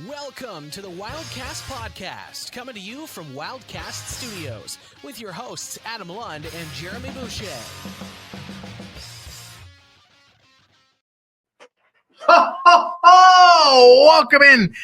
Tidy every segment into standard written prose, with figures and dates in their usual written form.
Welcome to the Wildcast podcast, coming to you from Wildcast Studios with your hosts Adam Lund and Jeremy Boucher. Ho, ho, ho! Welcome in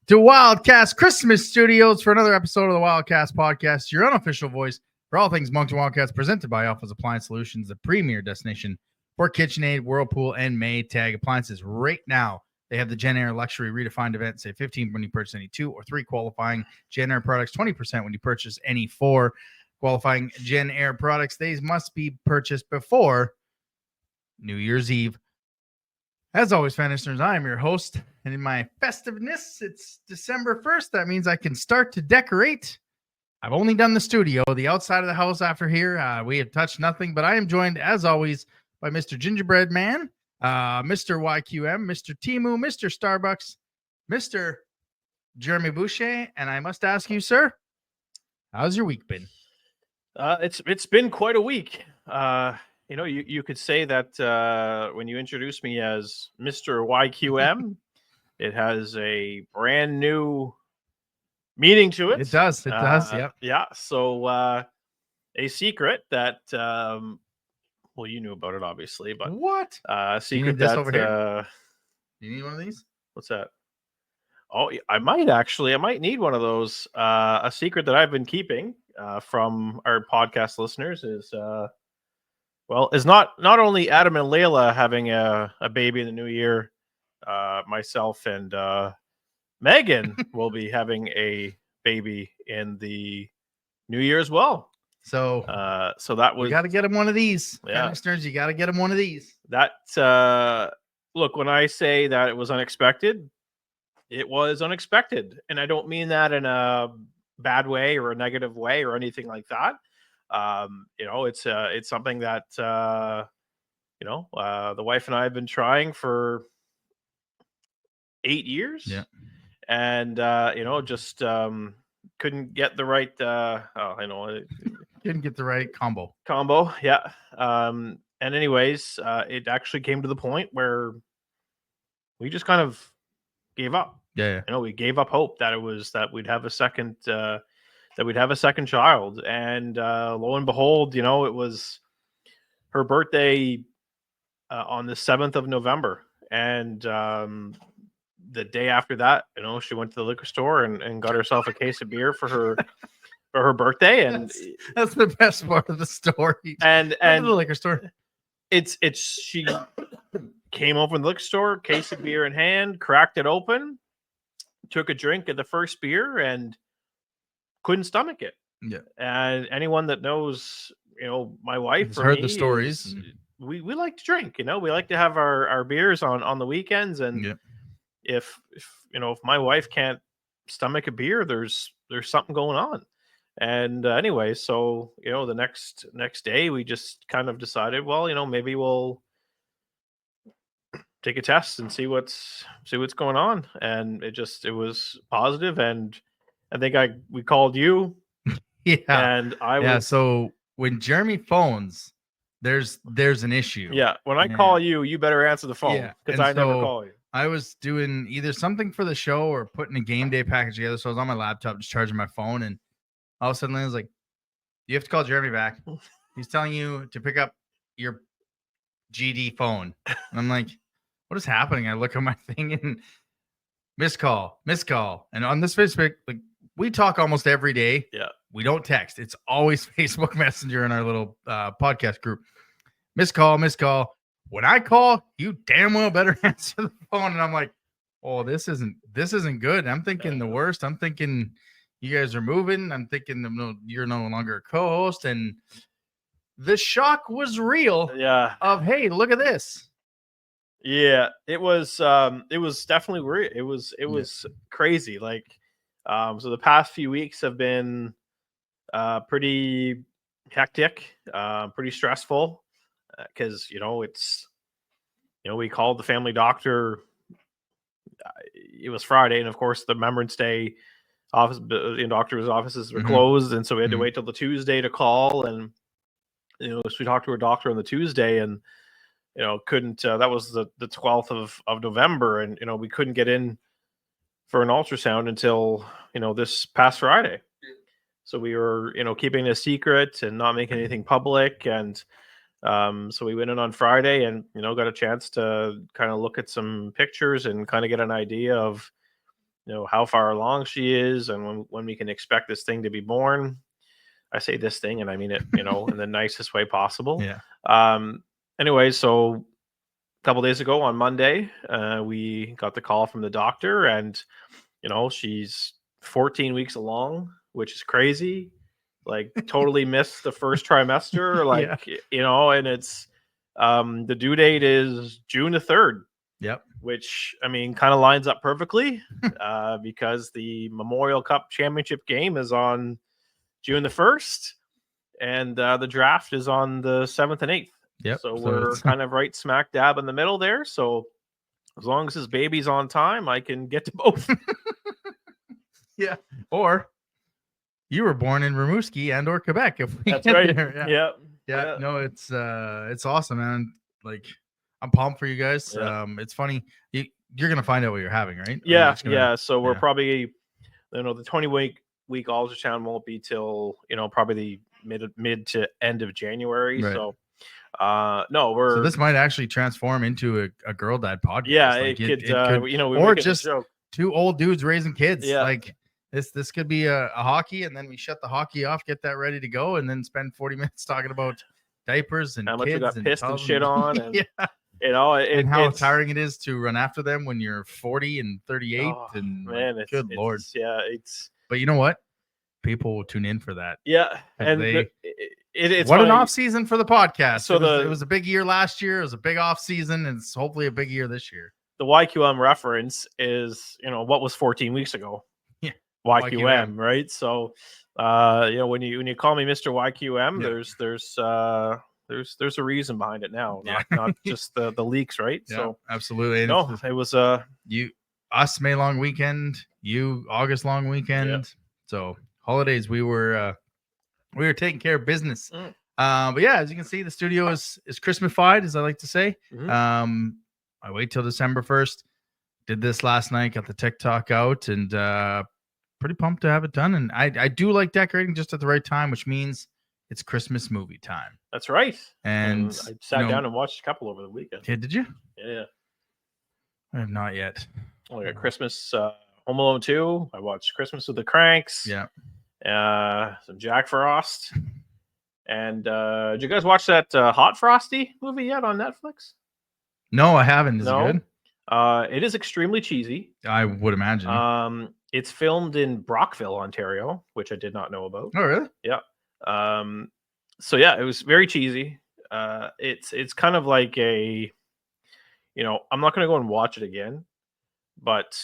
to Wildcast Christmas Studios for another episode of the Wildcast podcast, your unofficial voice for all things Moncton Wildcats, presented by Appliance Solutions, the premier destination for KitchenAid, Whirlpool, and Maytag appliances. Right now, they have the Gen Air Luxury Redefined event. Save 15% when you purchase any 2 or 3 qualifying Gen Air products, 20% when you purchase any 4 qualifying Gen Air products. These must be purchased before New Year's Eve. As always, fan listeners, I am your host, and in my festiveness, it's December 1st. That means I can start to decorate. I've only done the studio, the outside of the house after here. We have touched nothing, but I am joined, as always, by Mr. Gingerbread Man, Mr. YQM, Mr. Timu, Mr. Starbucks, Mr. Jeremy Boucher, and I must ask you, sir, how's your week been? It's been quite a week. You could say that when you introduce me as Mr. YQM, it has a brand new meaning to it. It does. Yep. Yeah. So a secret that well, you knew about it obviously, but What? A secret you need this that over here? You need one of these? What's that? Oh, I might need one of those. A secret that I've been keeping from our podcast listeners is not only Adam and Layla having a baby in the new year, myself and Megan will be having a baby in the new year as well. So that was, you got to get him one of these. Yeah. Listeners, you got to get him one of these. That look, when I say that it was unexpected, it was unexpected, and I don't mean that in a bad way or a negative way or anything like that. It's something that the wife and I have been trying for 8 years. Yeah. And just couldn't get the right Didn't get the right combo. Yeah. And anyways, it actually came to the point where we just kind of gave up. Yeah. We gave up hope that we'd have a second child, and lo and behold, it was her birthday on the 7th of November, and the day after that, she went to the liquor store and got herself a case of beer for her birthday, and that's the best part of the story. And the liquor store, she came over in the liquor store, case of beer in hand, cracked it open, took a drink of the first beer, and couldn't stomach it. Yeah. And anyone that knows, my wife, heard the stories. We like to drink, we like to have our beers on the weekends. And if my wife can't stomach a beer, there's something going on. And anyway, so, the next day we just kind of decided, well, maybe we'll take a test and see what's going on. And it was positive, and I think we called you. Yeah. And so when Jeremy phones, there's an issue. Yeah. When I call you better answer the phone, because I never call you. I was doing either something for the show or putting a game day package together. So I was on my laptop just charging my phone, and all of a sudden I was like, you have to call Jeremy back. He's telling you to pick up your GD phone. And I'm like, what is happening? I look at my thing and missed call. And on this Facebook, like, we talk almost every day. Yeah. We don't text. It's always Facebook Messenger in our little podcast group. Missed call. When I call, you damn well better answer the phone. And I'm like, oh, this isn't good. I'm thinking the worst. I'm thinking you guys are moving. I'm thinking you're no longer a co-host. And the shock was real. Yeah. Of, hey, look at this. Yeah, it was definitely weird. It was crazy. Like, so the past few weeks have been pretty hectic, pretty stressful, because we called the family doctor. It was Friday, and of course the Remembrance Day doctor's offices were closed, and so we had to wait till the Tuesday to call. And so we talked to our doctor on the Tuesday, and couldn't. That was the 12th of November, and we couldn't get in for an ultrasound until, this past Friday. So we were, keeping it a secret and not making anything public. And so we went in on Friday and, got a chance to kind of look at some pictures and kind of get an idea of, how far along she is and when we can expect this thing to be born. I say this thing and I mean it, in the nicest way possible. Yeah. Anyway, so a couple days ago on Monday, we got the call from the doctor and, she's 14 weeks along, which is crazy. Like totally missed the first trimester, and it's, the due date is June the 3rd. Yep. Which, I mean, kind of lines up perfectly because the Memorial Cup Championship game is on June the 1st and the draft is on the 7th and 8th. Yep. So we're kind of right smack dab in the middle there. So as long as his baby's on time, I can get to both. Yeah. Or you were born in Rimouski and or Quebec. If we That's get right. there. Yeah. No, it's awesome, man. Like, I'm pumped for you guys. Yeah. It's funny. You're gonna find out what you're having, right? Yeah. So we're probably, the 20-week ultrasound won't be till probably the mid to end of January. Right. So so this might actually transform into a girl dad podcast. Yeah, like it could. We or just two old dudes raising kids. Yeah. Like this could be a hockey, and then we shut the hockey off, get that ready to go, and then spend 40 minutes talking about diapers and how much kids we got and pissed and shit on. And, yeah. And how tiring it is to run after them when you're 40 and 38. And man, good Lord. It's. But you know what? People will tune in for that. Yeah, and it's what funny. An off season for the podcast. So it was a big year last year. It was a big off season, and it's hopefully a big year this year. The YQM reference is, what was 14 weeks ago. Yeah, YQM, right? So, when you call me Mr. YQM, yeah. there's a reason behind it now, not just the leaks, right? Yeah, so absolutely. And it was us May long weekend, you August long weekend. Yeah. So holidays we were taking care of business. But yeah, as you can see, the studio is Christmasified, as I like to say. Mm-hmm. I wait till December 1st. Did this last night, got the TikTok out, and pretty pumped to have it done. And I do like decorating just at the right time, which means it's Christmas movie time. That's right. And I sat down and watched a couple over the weekend. Yeah, did you? Yeah. I have not yet. Oh, I got Christmas Home Alone 2. I watched Christmas with the Cranks. Yeah. Some Jack Frost. And did you guys watch that Hot Frosty movie yet on Netflix? No, I haven't. Is it good? It is extremely cheesy. I would imagine. It's filmed in Brockville, Ontario, which I did not know about. Oh, really? Yeah. So yeah, it was very cheesy. It's kind of like a, I'm not going to go and watch it again, but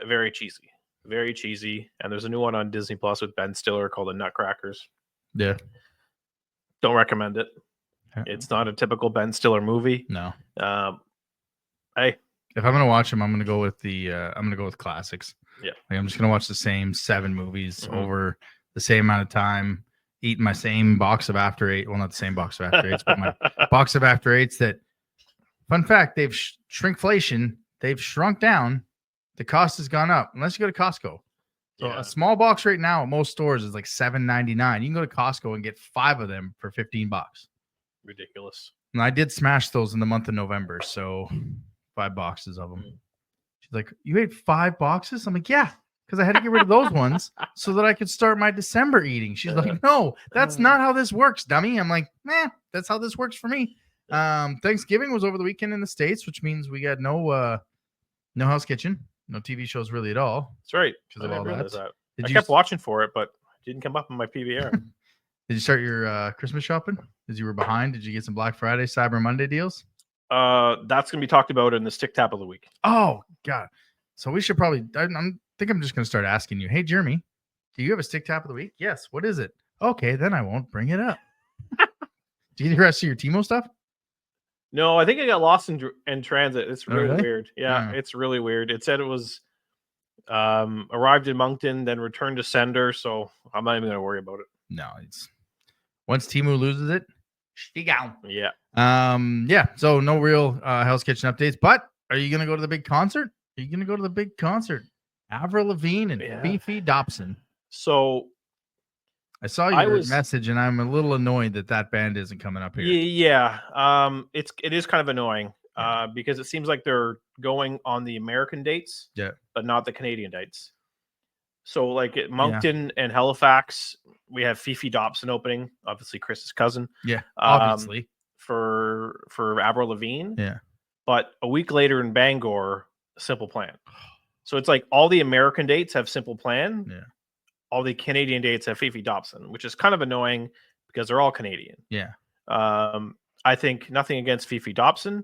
very cheesy. And there's a new one on Disney Plus with Ben Stiller called The Nutcrackers. Yeah. Don't recommend it. It's not a typical Ben Stiller movie. No. Hey, if I'm gonna watch them, I'm gonna go with classics. Yeah. Like I'm just gonna watch the same 7 movies over the same amount of time, eating my same box of After Eight. Well, not the same box of After Eights, but my box of After Eights. That, fun fact, they've shrinkflation. They've shrunk down. The cost has gone up. Unless you go to Costco. So a small box right now at most stores is like $7.99. You can go to Costco and get 5 of them for $15. Ridiculous. And I did smash those in the month of November, so 5 boxes of them. She's like, "You ate 5 boxes?" I'm like, "Yeah, because I had to get rid of those ones so that I could start my December eating." She's like, "No, that's not how this works, dummy." I'm like, that's how this works for me. Thanksgiving was over the weekend in the States, which means we got no Hell's Kitchen, no TV shows really at all. That's right. Because of all that. I kept watching for it, but it didn't come up on my PVR. Did you start your Christmas shopping? Because you were behind. Did you get some Black Friday, Cyber Monday deals? That's going to be talked about in the Stick Tap of the Week. Oh, God. So we should probably, I think I'm just going to start asking you, hey, Jeremy, do you have a Stick Tap of the Week? Yes. What is it? Okay, then I won't bring it up. Do you get the rest of your Timo stuff? No, I think I got lost in transit. It's really weird. Yeah, Yeah. It's really weird. It said it was arrived in Moncton, then returned to sender. So I'm not even going to worry about it. No, it's once Timo loses it, she gone. Yeah. Yeah. So no real Hell's Kitchen updates. But are you gonna go to the big concert? Are you gonna go to the big concert? Avril Lavigne and Fifi Dobson. So I saw your message, and I'm a little annoyed that band isn't coming up here. Yeah. It is kind of annoying because it seems like they're going on the American dates, but not the Canadian dates. So like at Moncton and Halifax, we have Fifi Dobson opening, obviously Chris's cousin. Yeah, obviously for Avril Lavigne. Yeah, but a week later in Bangor, Simple Plan. So it's like all the American dates have Simple Plan. Yeah. All the Canadian dates have Fifi Dobson, which is kind of annoying because they're all Canadian. Yeah. I think nothing against Fifi Dobson.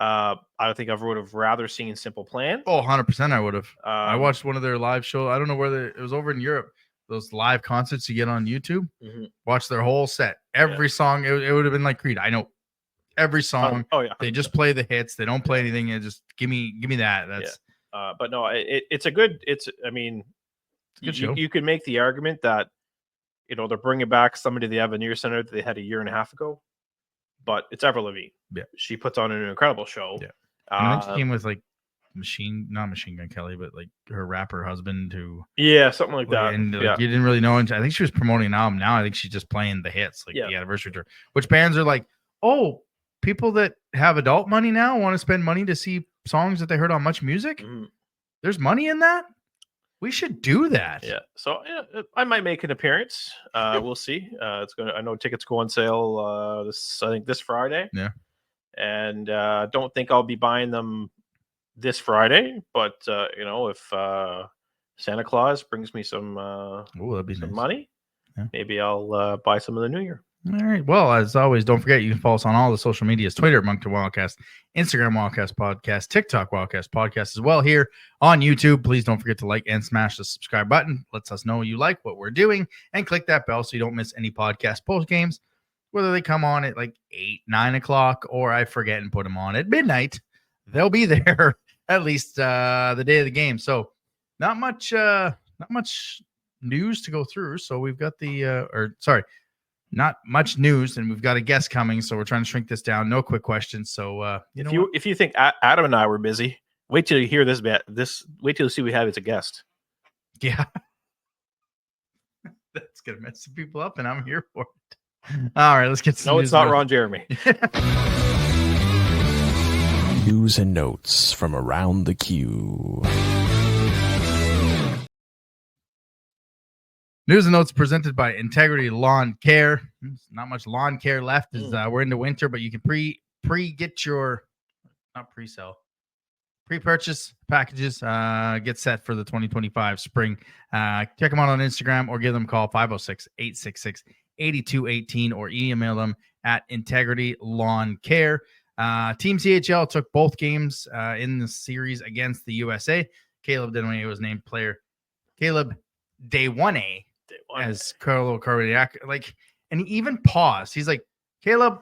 I think I would have rather seen Simple Plan. Oh, 100% I would have. I watched one of their live shows. I don't know where it was over in Europe. Those live concerts you get on YouTube. Watch their whole set. Every song, it would have been like Creed. I know every song. Oh yeah. 100%. They just play the hits. They don't play anything. And just give me that. That's but no, it's a good. I mean, good show. You could make the argument that they're bringing back somebody to the Avenir Center that they had a year and a half ago, but it's Avril Lavigne. Yeah, she puts on an incredible show. Yeah, and then she came with like not Machine Gun Kelly, but like her rapper husband who. Yeah, something like that. And you didn't really know. I think she was promoting an album. Now I think she's just playing the hits, like the anniversary tour. Which bands are like, oh, people that have adult money now want to spend money to see songs that they heard on Much Music. There's money in that. We should do that. Yeah. So I might make an appearance. We'll see. I know tickets go on sale this Friday. Yeah. And don't think I'll be buying them this Friday, but if Santa Claus brings me some that'd be some nice. money, maybe I'll buy some in the new year. All right. Well, as always, don't forget you can follow us on all the social medias: Twitter, Moncton Wildcast, Instagram, Wildcast Podcast, TikTok, Wildcast Podcast as well. Here on YouTube, please don't forget to like and smash the subscribe button. Lets us know you like what we're doing, and click that bell so you don't miss any podcast post games, whether they come on at like 8, 9 o'clock, or I forget and put them on at midnight. They'll be there at least the day of the game. So not much news to go through. So we've got not much news, and we've got a guest coming, so we're trying to shrink this down. No quick questions. So if you think Adam and I were busy, wait till you hear this bit. Wait till you see we have as a guest. Yeah, that's gonna mess some people up, and I'm here for it. All right, let's get some. No, it's not Ron Jeremy. News and notes from around the queue. News and notes presented by Integrity Lawn Care. There's not much lawn care left as we're into winter, but you can pre-purchase packages, get set for the 2025 spring. Check them out on Instagram or give them a call, 506-866-8218, or email them at Integrity Lawn Care. Team CHL took both games in the series against the USA. Caleb Dinwiddie was named player. Caleb Day 1A. As Carlo Cardiac, and he even paused. He's like, Caleb,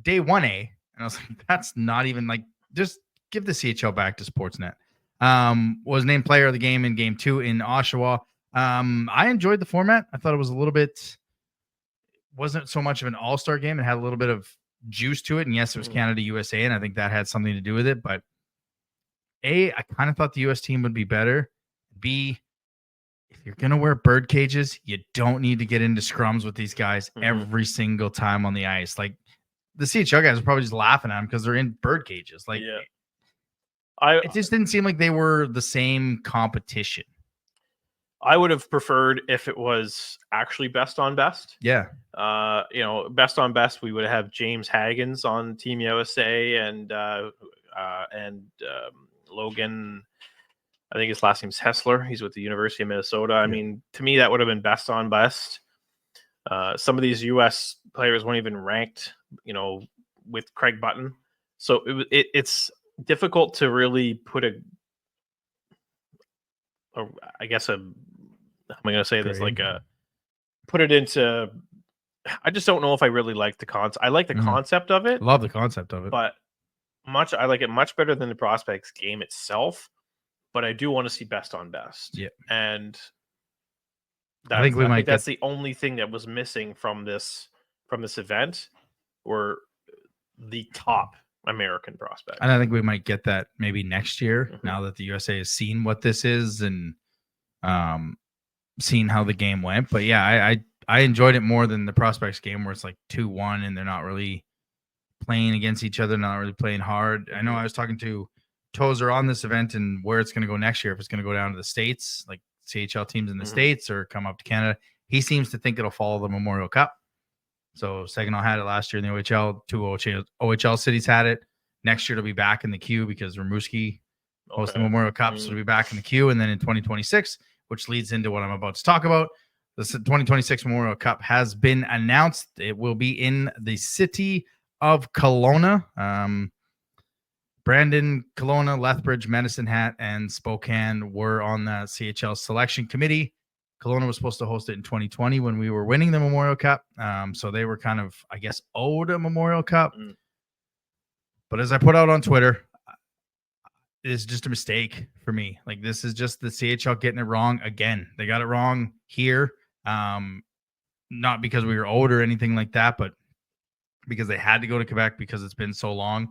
Day 1A. And I was like, that's not even just give the CHL back to Sportsnet. Was named player of the game in game 2 in Oshawa. I enjoyed the format. I thought it was wasn't so much of an all-star game. It had a little bit of juice to it. And yes, it was Canada, USA. And I think that had something to do with it. But I kind of thought the US team would be better. B, if you're going to wear bird cages, you don't need to get into scrums with these guys every single time on the ice. Like, the CHL guys are probably just laughing at them because they're in bird cages. It just didn't seem like they were the same competition. I would have preferred if it was actually best on best. Yeah. Best on best, we would have James Haggins on Team USA and Logan. I think his last name's Hessler. He's with the University of Minnesota. I mean, to me, that would have been best on best. Some of these U.S. players weren't even ranked, with Craig Button. So it's difficult to really put how am I going to say this? Put it into, I just don't know if I really like the concept. I like the concept of it. Love the concept of it. But I like it much better than the Prospects game itself. But I do want to see best on best. Yeah. And I think that's the only thing that was missing from this event, were the top American prospect. And I think we might get that maybe next year Mm-hmm. now that the USA has seen what this is and seen how the game went. But yeah, I enjoyed it more than the prospects game where it's like 2-1 and they're not really playing against each other, not really playing hard. I know I was talking to Tozer on this event and where it's going to go next year, if it's going to go down to the States, like CHL teams in the States, or come up to Canada. He seems to think it'll follow the Memorial Cup. So Saginaw had it last year in the OHL. 2 OHL cities had it. Next year it'll be back in the queue because Rimouski hosts the Memorial Cup, so it'll be back in the queue. And then in 2026, which leads into what I'm about to talk about, the 2026 Memorial Cup has been announced. It will be in the city of Kelowna. Brandon, Kelowna, Lethbridge, Medicine Hat, and Spokane were on the CHL selection committee. Kelowna was supposed to host it in 2020 when we were winning the Memorial Cup. So they were kind of, I guess, owed a Memorial Cup. But as I put out on Twitter, it's just a mistake for me. Like, this is just the CHL getting it wrong again. They got it wrong here. Not because we were owed or anything like that, but because they had to go to Quebec because it's been so long.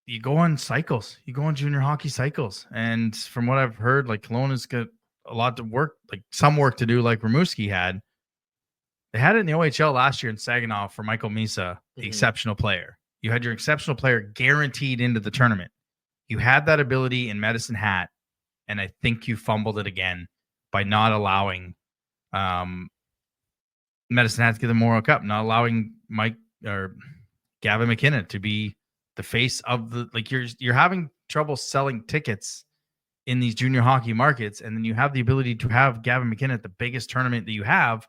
You go on cycles. You go on junior hockey cycles. And from what I've heard, like, Kelowna's got a lot to work, like some work to do, like Rimouski had. They had it in the OHL last year in Saginaw for Michael Misa, the exceptional player. You had your exceptional player guaranteed into the tournament. You had that ability in Medicine Hat, and I think you fumbled it again by not allowing Medicine Hat to get the Memorial Cup, not allowing Mike or Gavin McKinnon to be the face of the, like, you're having trouble selling tickets in these junior hockey markets, and then you have the ability to have Gavin McKinnon at the biggest tournament that you have,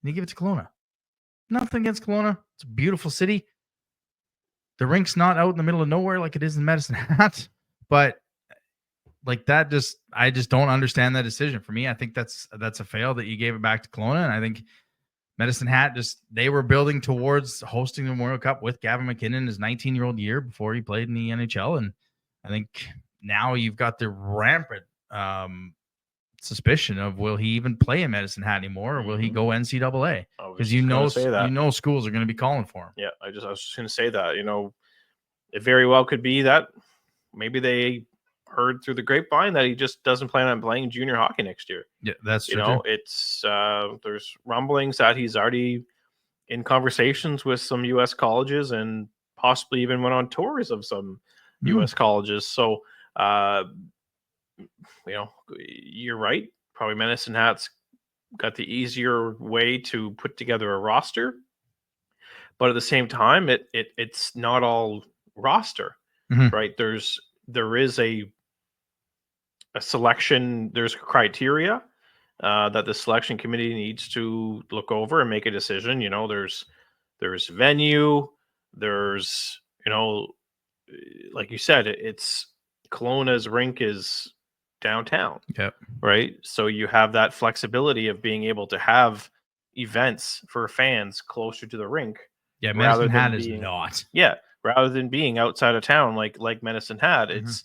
and you give it to Kelowna. Nothing against Kelowna. It's a beautiful city. The rink's not out in the middle of nowhere like it is in Medicine Hat, but like that, I just don't understand that decision. For me, I think that's a fail that you gave it back to Kelowna, and I think Medicine Hat they were building towards hosting the Memorial Cup with Gavin McKinnon his 19-year-old year before he played in the NHL, and I think now you've got the rampant suspicion of, will he even play in Medicine Hat anymore, or will he go NCAA? Because you know schools are going to be calling for him. Yeah, I was just going to say that. It very well could be that maybe they heard through the grapevine that he just doesn't plan on playing junior hockey next year. Yeah, that's true. It's there's rumblings that he's already in conversations with some U.S. colleges and possibly even went on tours of some U.S. colleges. So, you're right. Probably Medicine Hat's got the easier way to put together a roster, but at the same time, it's not all roster, right? There is a selection. There's criteria that the selection committee needs to look over and make a decision. There's venue. There's like you said, it's Kelowna's rink is downtown. Yep. Right. So you have that flexibility of being able to have events for fans closer to the rink. Yeah, Medicine Hat is not. Yeah, rather than being outside of town like Medicine Hat, it's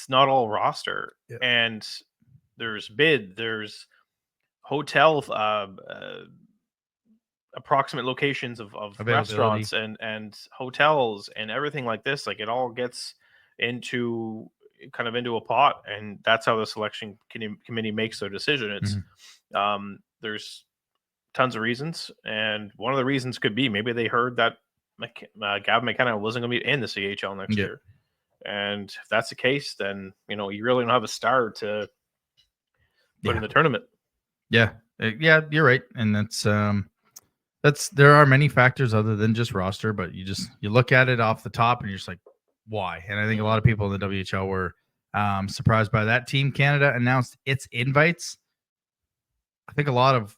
not all roster. Yep. And there's there's hotel approximate locations of restaurants and hotels and everything like this. Like, it all gets into a pot, and that's how the selection committee makes their decision. It's there's tons of reasons, and one of the reasons could be maybe they heard that Gavin McKenna wasn't going to be in the CHL next year, and if that's the case, then you really don't have a star to put in the tournament. Yeah, you're right, and that's there are many factors other than just roster, but you look at it off the top, and you're just like, why? And I think a lot of people in the WHL were surprised by that. Team Canada announced its invites. I think a lot of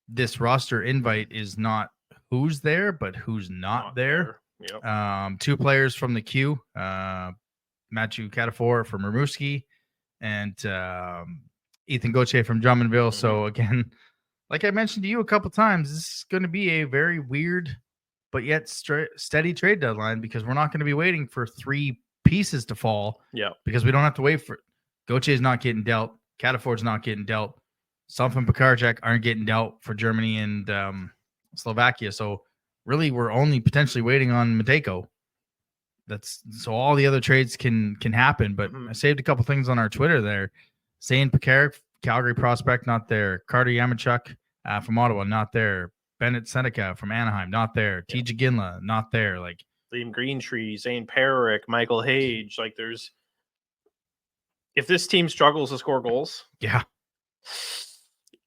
this roster invite is not who's there, but who's not there. Yep. 2 players from the queue, Matthew Catafor from Rimouski and Ethan Gauthier from Drummondville. So again, like I mentioned to you a couple times, this is going to be a very weird but yet steady trade deadline, because we're not going to be waiting for 3 pieces to fall. Yeah. Because we don't have to wait for Gautier's not getting dealt. Catafor's not getting dealt. Some from Pekarchak aren't getting dealt for Germany and Slovakia. So really we're only potentially waiting on Matejko. That's so all the other trades can happen. But I saved a couple things on our Twitter there. Zane Pekarik, Calgary prospect, not there. Carter Yamachuk from Ottawa, not there. Bennett Seneca from Anaheim, not there. Yeah. TJ Ginla, not there. Like Liam Greentree, Zane Perrick, Michael Hage. Like if this team struggles to score goals, yeah,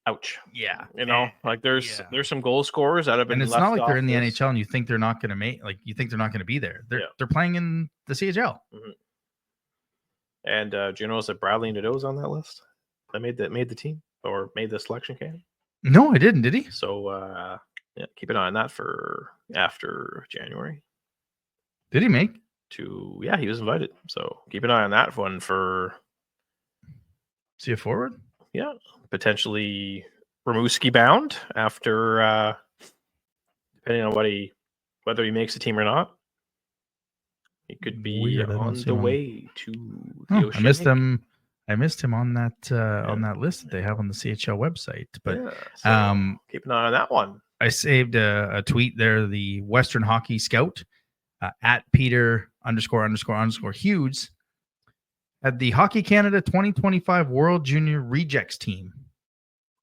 ouch. yeah, You know, like there's some goal scorers that have been. And it's left not like they're off in the this. NHL and you think they're not going to make. Like you think they're not going to be there. They're playing in the CHL. Mm-hmm. And do you notice that Bradley Nadeau's on that list? That made the team or made the selection camp? No, I didn't. Did he? So keep an eye on that for after January. Did he make? Yeah, he was invited. So keep an eye on that one for. See a forward? Yeah, potentially Rimouski bound after depending on whether he makes the team or not. He could be Weird, on the way to the I missed him. I missed him on that on that list that they have on the CHL website. But keep an eye on that one. I saved a tweet there. The Western Hockey Scout at Peter __ Hughes at the Hockey Canada 2025 World Junior Rejects team.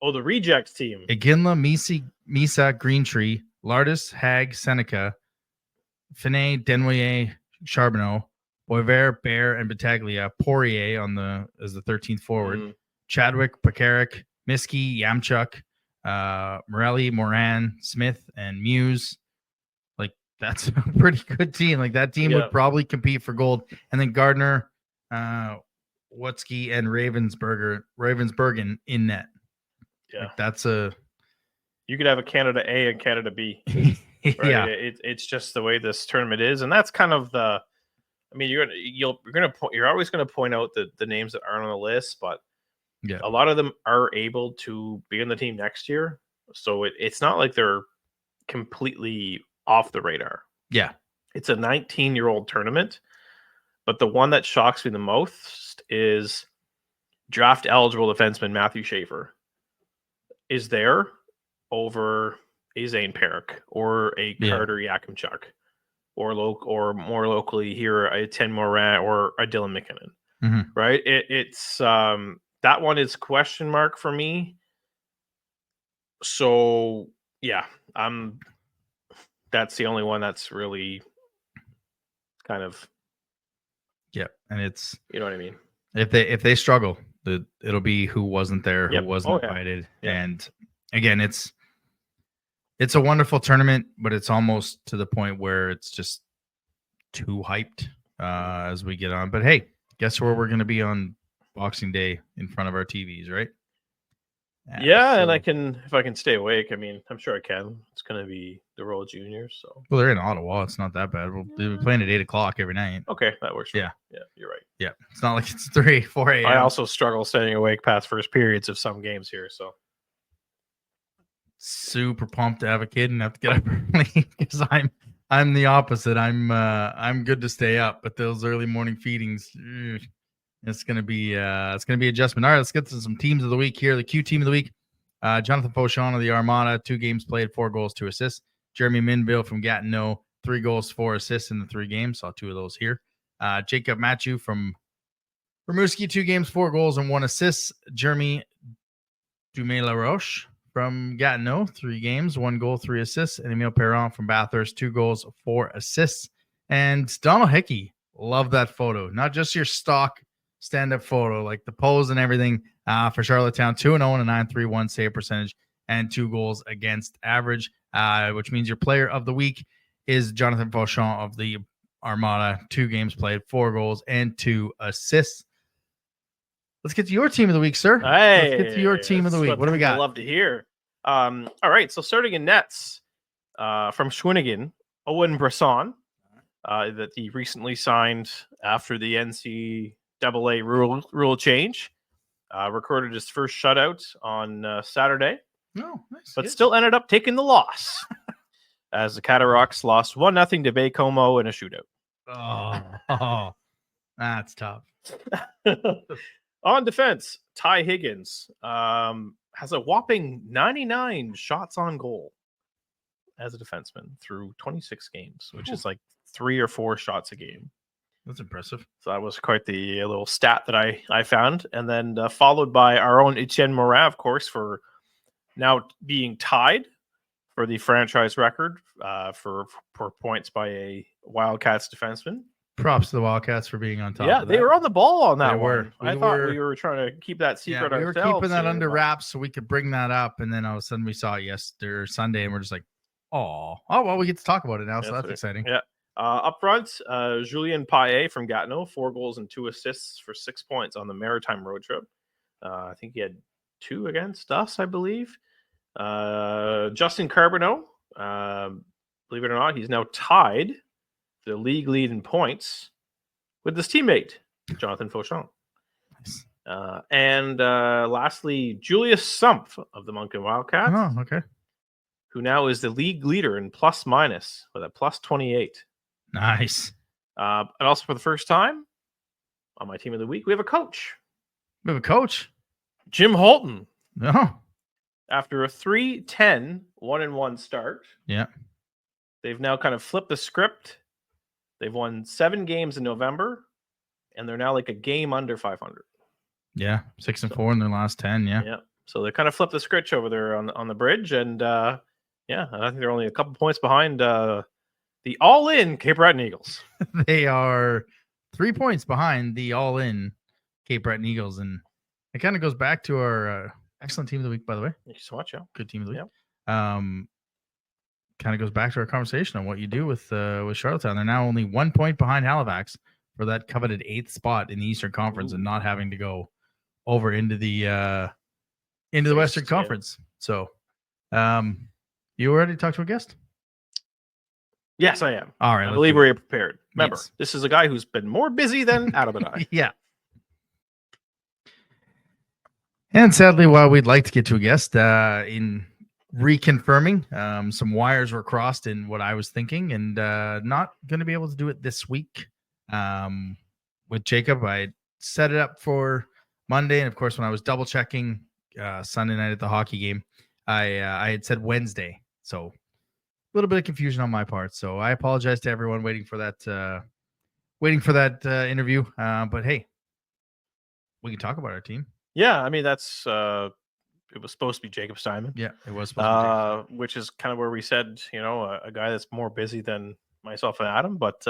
Oh, the rejects team. Iginla, Misa, Greentree, Lardis, Hag, Seneca, Finet, Denouillet, Charbonneau, Boisvert, Bear, and Battaglia. Poirier as the 13th forward. Chadwick, Pekarik, Miskey, Yamchuk, Morelli, Moran, Smith, and Muse. Like that's a pretty good team. Like that team would probably compete for gold. And then Gardner, Wutzke, and Ravensbergen in net. Yeah, like that's a. You could have a Canada A and Canada B. Right? Yeah, it's just the way this tournament is, and that's kind of the. I mean, you're always going to point out the names that aren't on the list, but a lot of them are able to be on the team next year. So it's not like they're completely off the radar. Yeah, it's a 19-year-old tournament, but the one that shocks me the most is draft eligible defenseman Matthew Schaefer is there over a Zane Perrick or a Carter Yakimchuk. Or more locally here, a Ten Morin or a Dylan McKinnon, right? It's that one is question mark for me. So yeah, that's the only one that's really kind of and it's you know what I mean. If they struggle, it'll be who wasn't there, who wasn't invited, and again, it's a wonderful tournament, but it's almost to the point where it's just too hyped as we get on. But hey, guess where we're going to be on Boxing Day in front of our TVs, right? And if I can stay awake, I mean, I'm sure I can. It's going to be the World Juniors. So well, they're in Ottawa. It's not that bad. We'll be playing at 8:00 every night. Okay, that works. Yeah, you're right. Yeah, it's not like it's 3-4 a.m. I also struggle staying awake past first periods of some games here. So. Super pumped to have a kid and have to get up early because I'm the opposite. I'm good to stay up, but those early morning feedings, it's gonna be adjustment. All right, let's get to some teams of the week here. The Q team of the week: Jonathan Fauchon of the Armada, 2 games played, 4 goals, 2 assists. Jeremy Minville from Gatineau, 3 goals, 4 assists in the 3 games. Saw 2 of those here. Jacob Mathieu from Rimouski, 2 games, 4 goals, and 1 assist. Jeremy Dumais-Laroche from Gatineau, 3 games, 1 goal, 3 assists. And Emile Perron from Bathurst, 2 goals, 4 assists. And Donald Hickey, love that photo. Not just your stock stand-up photo, like the pose and everything for Charlottetown. 2-0 and a 9.31 save percentage and 2 goals against average, which means your player of the week is Jonathan Fauchon of the Armada. 2 games played, 4 goals, and 2 assists. Let's get to your team of the week, sir. Hey, let's get to your team of the week. What do we got? I love to hear. All right, so starting in nets from Schwinnigan, Owen Bresson, that he recently signed after the NCAA rule change, recorded his first shutout on Saturday. Oh, nice. But still ended up taking the loss as the Cataracts lost 1-0 to Baie-Comeau in a shootout. Oh, that's tough. On defense, Ty Higgins has a whopping 99 shots on goal as a defenseman through 26 games, which is like 3 or 4 shots a game. That's impressive. So that was quite the little stat that I found. And then followed by our own Etienne Morin, of course, for now being tied for the franchise record for points by a Wildcats defenseman. Props to the Wildcats for being on top. Yeah, of they that. were on the ball on that They one. were. I thought we were trying to keep that secret we were ourselves. keeping that here, under but- wraps so we could bring that up, and then all of a sudden we saw it yesterday, Sunday, and we're just like, oh, well, we get to talk about it now, so that's right. exciting. Yeah. Up front, Julien Paillet from Gatineau, 4 goals and 2 assists for 6 points on the Maritime road trip. I think he had 2 against us, I believe. Justin Carbonneau, believe it or not, he's now tied the league lead in points with his teammate, Jonathan Fauchon. Nice. And lastly, Julius Sumpf of the Moncton Wildcats, Oh, okay. who now is the league leader in plus minus with a plus 28. Nice. And also for the first time on my team of the week, we have a coach, We have a coach. Jim Holton. No. After a 3-10 1-1 start, Yeah. they've now kind of flipped the script. They've won 7 games in November, and they're now like a game under 500. Yeah. 6-4 in their last 10. Yeah. Yeah. So they kind of flipped the script over there on the bridge, and I think they're only a couple points behind the all-in Cape Breton Eagles. They are 3 points behind the all-in Cape Breton Eagles, and it kind of goes back to our excellent team of the week, by the way. Thank you so much. Yeah. Good team of the week. Yep. Kind of goes back to our conversation on what you do with Charlottetown. They're now only 1 point behind Halifax for that coveted 8th spot in the Eastern Conference, and not having to go over into the Western Conference. So, you already talked to a guest? Yes, I am. All right, I believe we're prepared. Remember, Yes. this is a guy who's been more busy than Adam and I. Yeah. And sadly, while we'd like to get to a guest, in reconfirming, some wires were crossed in what I was thinking, and not going to be able to do it this week. With Jacob, I set it up for Monday, and of course, when I was double checking Sunday night at the hockey game, I had said Wednesday, so a little bit of confusion on my part. So I apologize to everyone waiting for that interview. But hey, we can talk about our team. Yeah, I mean that's it was supposed to be Jacob Steinman. Yeah, it was supposed to be Jacob. Which is kind of where we said, a guy that's more busy than myself and Adam, but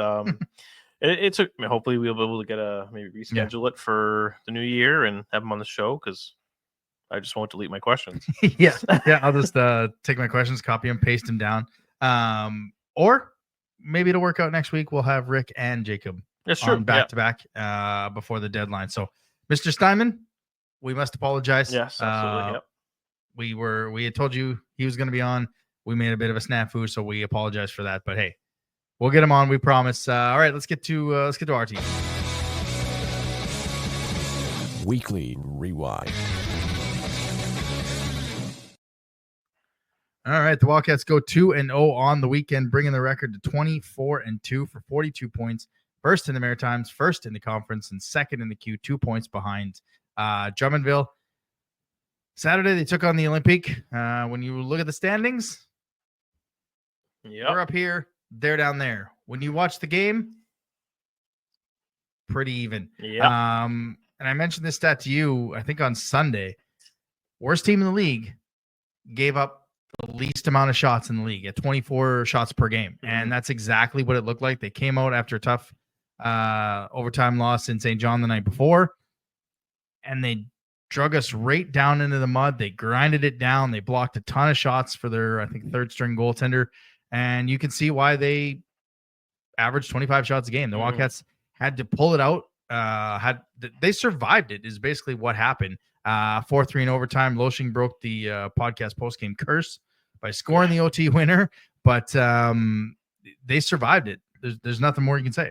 it's hopefully we'll be able to maybe reschedule it for the new year and have him on the show, because I just won't delete my questions. yeah, I'll just take my questions, copy them, paste them down. Or maybe it'll work out next week. We'll have Rick and Jacob on back to back before the deadline. So, Mr. Steinman, we must apologize. Yes, absolutely. Yep. We had told you he was going to be on. We made a bit of a snafu, so we apologize for that. But hey, we'll get him on. We promise. All right, let's get to our team. Weekly Rewind. All right, the Wildcats go 2-0 on the weekend, bringing the record to 24-2 for 42 points. First in the Maritimes, first in the conference, and second in the Q, 2 points behind Drummondville. Saturday, they took on the Olympiques. When you look at the standings, we're up here, they're down there. When you watch the game, pretty even. Yeah. And I mentioned this stat to you, I think on Sunday. Worst team in the league gave up the least amount of shots in the league at 24 shots per game. Mm-hmm. And that's exactly what it looked like. They came out after a tough overtime loss in St. John the night before, and they drug us right down into the mud. They grinded it down. They blocked a ton of shots for their, I think, third string goaltender. And you can see why they averaged 25 shots a game. The Wildcats had to pull it out. They survived it is basically what happened. 4-3 in overtime. Loshing broke the podcast postgame curse by scoring the OT winner, but they survived it. There's nothing more you can say.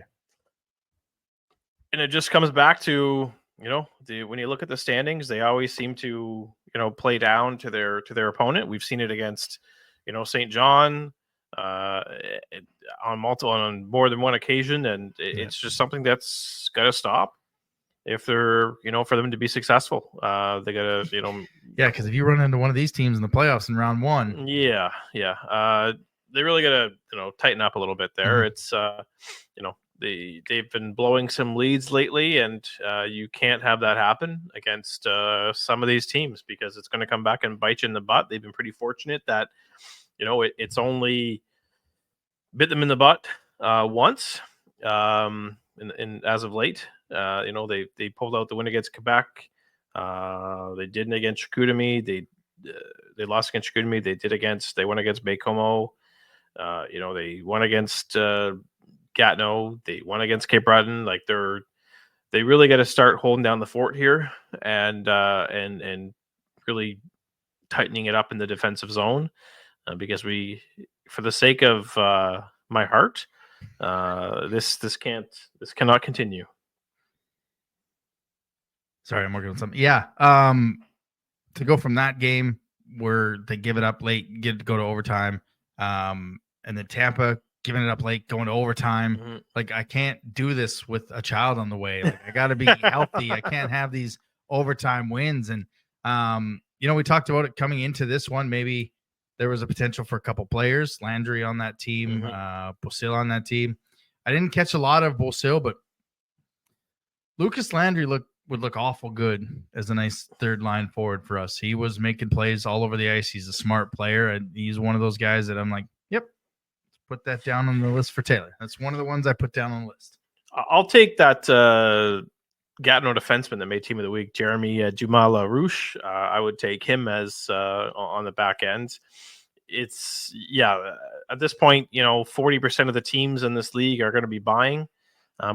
And it just comes back to, when you look at the standings, they always seem to, play down to their opponent. We've seen it against, St. John on more than one occasion, and it's just something that's got to stop. If they're, for them to be successful, they got to, Yeah, because if you run into one of these teams in the playoffs in round one. Yeah. they really got to tighten up a little bit there. Mhm. It's they've been blowing some leads lately, and you can't have that happen against some of these teams because it's going to come back and bite you in the butt. They've been pretty fortunate that it's only bit them in the butt once, and as of late, they pulled out the win against Quebec. They didn't against Chicoutimi. They lost against Chicoutimi. They won against Baie-Comeau. They won against Gatineau. They won against Cape Breton. Like they really got to start holding down the fort here and really tightening it up in the defensive zone because for the sake of my heart, this cannot continue. Sorry, I'm working on something. Yeah. To go from that game where they give it up late, go to overtime, and then Tampa giving it up late, going to overtime. Mm-hmm. Like, I can't do this with a child on the way. Like, I got to be healthy. I can't have these overtime wins. And, we talked about it coming into this one. Maybe there was a potential for a couple players, Landry on that team, Beaucil on that team. I didn't catch a lot of Beaucil, but Lucas Landry would look awful good as a nice third line forward for us. He was making plays all over the ice. He's a smart player, and he's one of those guys that I'm like, yep, let's put that down on the list for Taylor. That's one of the ones I put down on the list. I'll take that Gatineau defenseman that made Team of the Week, Jeremy Dumas-LaRouche. I would take him as on the back end. It's at this point, 40% of the teams in this league are going to be buying.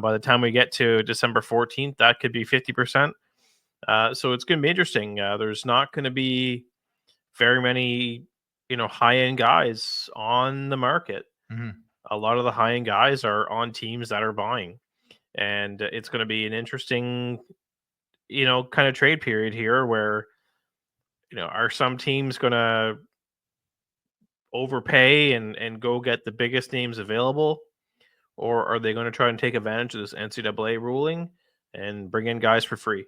By the time we get to December 14th, that could be 50%. So it's going to be interesting. There's not going to be very many, high-end guys on the market. Mm-hmm. A lot of the high-end guys are on teams that are buying. And it's going to be an interesting, kind of trade period here where, are some teams going to overpay and go get the biggest names available? Or are they going to try and take advantage of this NCAA ruling and bring in guys for free?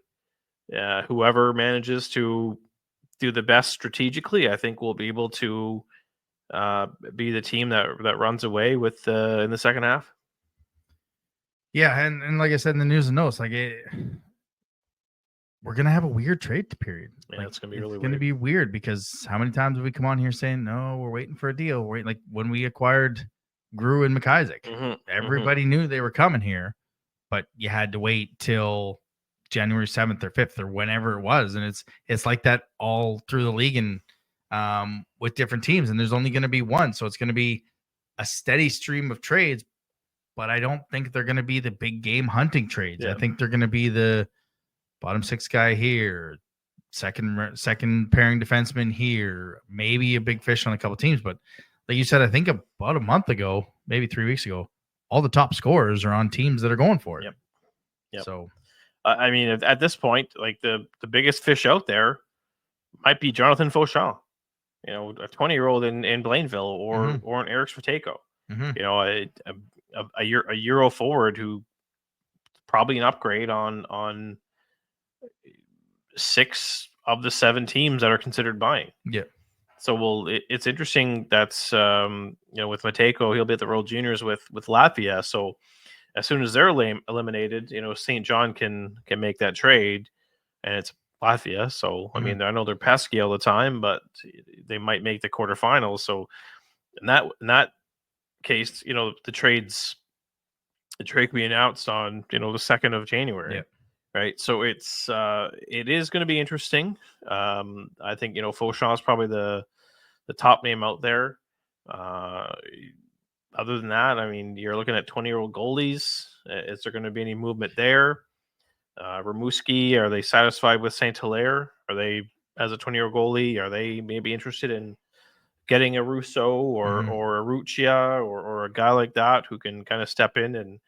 Whoever manages to do the best strategically, I think will be able to be the team that runs away with in the second half. Yeah, and like I said in the news and notes, like we're gonna have a weird trade period. Yeah, it's gonna be really gonna be weird because how many times have we come on here saying no, we're waiting for a deal? Like when we acquired Grew and McIsaac, everybody knew they were coming here, but you had to wait till January 7th or 5th or whenever it was, and it's like that all through the league and with different teams, and there's only going to be one, so it's going to be a steady stream of trades. But I don't think they're going to be the big game hunting trades. Yeah. I think they're going to be the bottom six guy here, second pairing defenseman here, maybe a big fish on a couple teams. But like you said, I think about a month ago, maybe 3 weeks ago, all the top scorers are on teams that are going for it. Yep. So, I mean, at this point, like the biggest fish out there might be Jonathan Fauchon, a 20-year-old in Blainville, or an Eric Svateko, a Euro forward who probably an upgrade on 6 of the 7 teams that are considered buying. Yeah. So it's interesting. That's with Matejko, he'll be at the World Juniors with Latvia. So as soon as they're eliminated, St. John can make that trade, and it's Latvia. So I mean, I know they're pesky all the time, but they might make the quarterfinals. So in that case, the trade can be announced on the 2nd of January. Yeah. Right. So it is going to be interesting. I think, Fauchon is probably the top name out there. Other than that, I mean, you're looking at 20-year-old goalies. Is there going to be any movement there? Rimouski, are they satisfied with Saint Hilaire? Are they, as a 20-year-old goalie, are they maybe interested in getting a Russo or a Ruccia or a guy like that who can kind of step in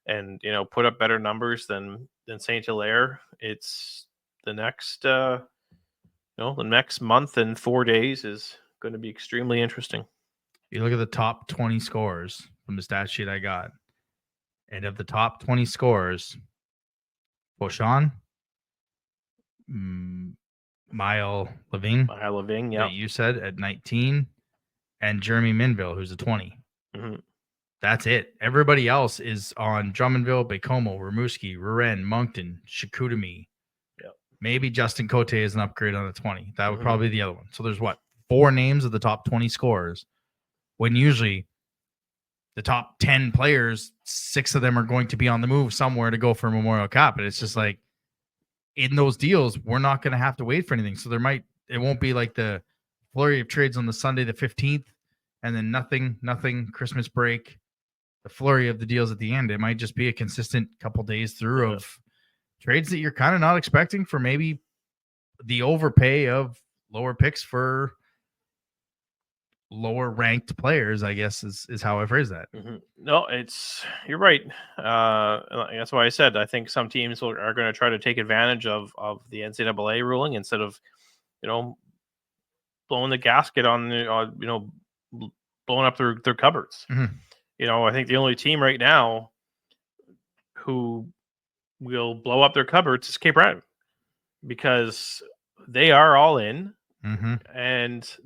and put up better numbers than Saint Hilaire? It's the next the next month and 4 days is going to be extremely interesting. You look at the top 20 scores from the stat sheet I got, and of the top 20 scores, Fauchon, Mile Levine, yeah, that you said at 19, and Jeremy Minville, who's a 20. Mm-hmm. That's it. Everybody else is on Drummondville, Bacomo, Rimouski, Rouen, Moncton, Chicoutimi. Yep. Maybe Justin Cote is an upgrade on a 20. That would Mhm. probably be the other one. So there's 4 names of the top 20 scorers, when usually the top 10 players, 6 of them are going to be on the move somewhere to go for a Memorial Cup. And it's just like, in those deals, we're not going to have to wait for anything. So it won't be like the flurry of trades on the Sunday the 15th and then nothing Christmas break, the flurry of the deals at the end. It might just be a consistent couple days through of trades that you're kind of not expecting for maybe the overpay of lower picks for lower ranked players, I guess is how I phrase that. Mm-hmm. No, you're right. That's why I said I think some teams are going to try to take advantage of the NCAA ruling instead of, blowing the gasket on blowing up their cupboards. Mm-hmm. I think the only team right now who will blow up their cupboards is Cape Breton, because they are all in, Mm-hmm. and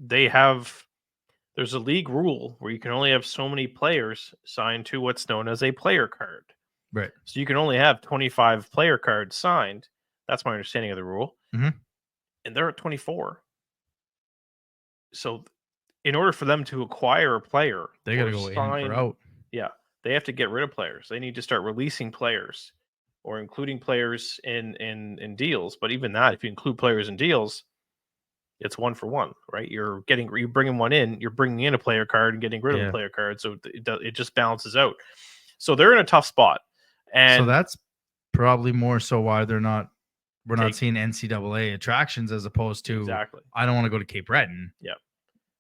there's a league rule where you can only have so many players signed to what's known as a player card. Right. So you can only have 25 player cards signed. That's my understanding of the rule. Mm-hmm. And they're at 24. So in order for them to acquire a player, They got to go in or out. Yeah, they have to get rid of players. They need to start releasing players or including players in deals. But even that, if you include players in deals, it's 1 for 1, right? You're bringing one in, you're bringing in a player card and getting rid of a player card. So it just balances out. So they're in a tough spot. And so that's probably more so why we're not seeing NCAA attractions as opposed to, exactly. I don't want to go to Cape Breton. Yeah.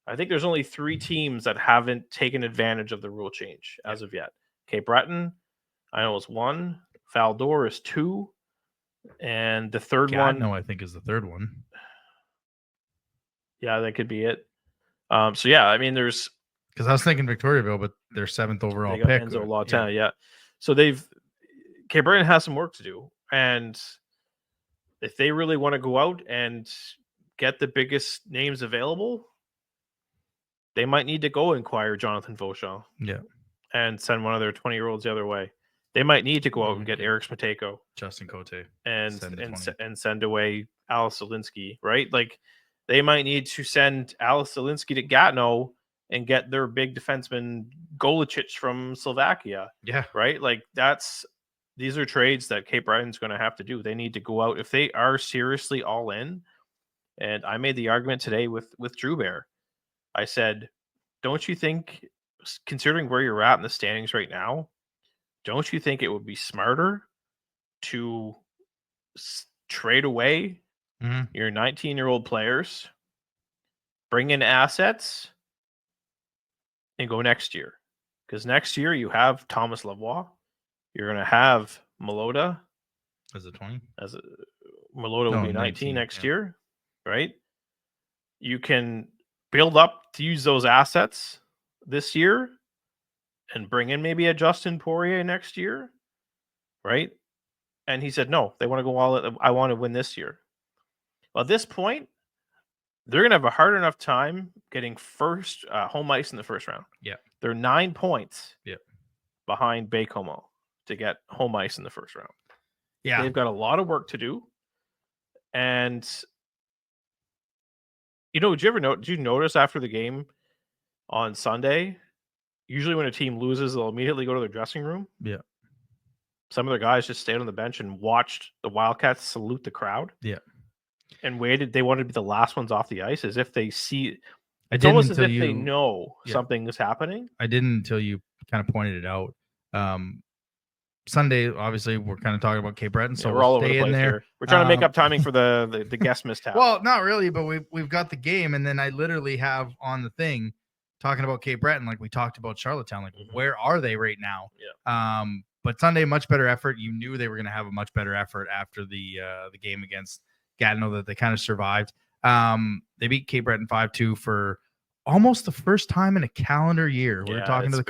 I think there's only 3 teams that haven't taken advantage of the rule change as of yet. Cape Breton, I know, is 1. Val-d'Or is 2. And the third one, I think, is the third one. Yeah, that could be it. So yeah, I mean, there's, because I was thinking Victoriaville, but they're 7th overall pick. Enzo Lawton, yeah. So Cape Breton has some work to do, and if they really want to go out and get the biggest names available, they might need to go inquire Jonathan Vauchon. Yeah. And send one of their 20-year-olds the other way. They might need to go out and get Eric Smateko, Justin Cote, and send away Alice Zielinski, right? Like, they might need to send Alice Zielinski to Gatineau and get their big defenseman Golicic from Slovakia. Yeah. Right? Like, these are trades that Cape Breton's going to have to do. They need to go out if they are seriously all in. And I made the argument today with Drew Bear. I said, don't you think, considering where you're at in the standings right now, don't you think it would be smarter to trade away your 19-year-old players, bring in assets, and go next year? Because next year you have Thomas Lavoie. You're going to have Malota as a 20. Malota will be 19 next year, right? You can build up to use those assets this year and bring in maybe a Justin Poirier next year, right? And he said, no, they want to go all in. I want to win this year. Well, at this point, they're going to have a hard enough time getting first home ice in the first round. Yeah. They're 9 points behind Bacomo to get home ice in the first round. Yeah. They've got a lot of work to do. And, did you notice after the game on Sunday, usually when a team loses, they'll immediately go to their dressing room? Yeah. Some of the guys just stayed on the bench and watched the Wildcats salute the crowd. Yeah. And waited. They wanted to be the last ones off the ice, as if they see. It's almost as if they know something is happening. I didn't until you kind of pointed it out. Sunday, obviously, we're kind of talking about Cape Breton, so we're all over stay the place in there. Here. We're trying to make up timing for the guest mishap. Well, not really, but we've got the game, and then I literally have on the thing talking about Cape Breton, like we talked about Charlottetown. Like, where are they right now? Yeah. But Sunday, much better effort. You knew they were going to have a much better effort after the game against Gatineau that they kind of survived. They beat Cape Breton 5-2 for almost the first time in a calendar year. We were talking to the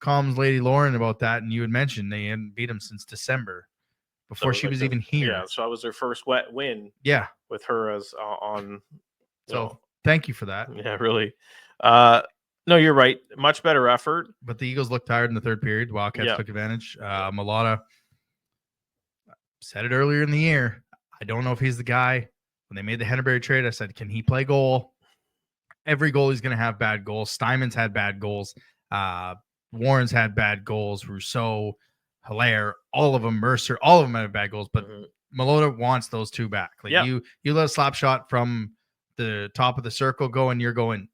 comms lady Lauren about that, and you had mentioned they hadn't beat them since December, before she was even here. Yeah, so that was their first wet win. Yeah, with her as on. So thank you for that. Yeah, really. No, you're right. Much better effort. But the Eagles looked tired in the third period. Wildcats Yeah. took advantage. Malata said it earlier in the year. I don't know if he's the guy. When they made the Henneberry trade, I said, can he play goal? Every goalie's going to have bad goals. Steinman's had bad goals. Warren's had bad goals. Rousseau, Hilaire, all of them, Mercer, all of them had bad goals. But Malota wants those two back. Like you let a slap shot from the top of the circle go, and you're going.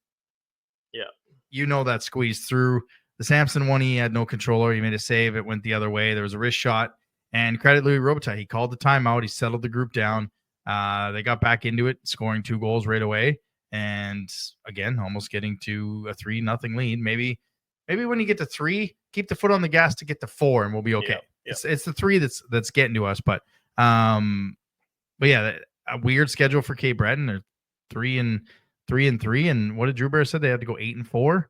Yeah, you know that squeeze through. The Samson one, he had no control over. He made a save. It went the other way. There was a wrist shot. And credit Louis Robitaille. He called the timeout. He settled the group down. They got back into it, scoring 2 goals right away. And again, almost getting to a 3-0 lead. Maybe when you get to 3, keep the foot on the gas to get to 4, and we'll be okay. Yeah. It's the 3 that's getting to us. But yeah, a weird schedule for Cape Breton. They're 3-3, and what did Drew Bear said? They had to go 8-4.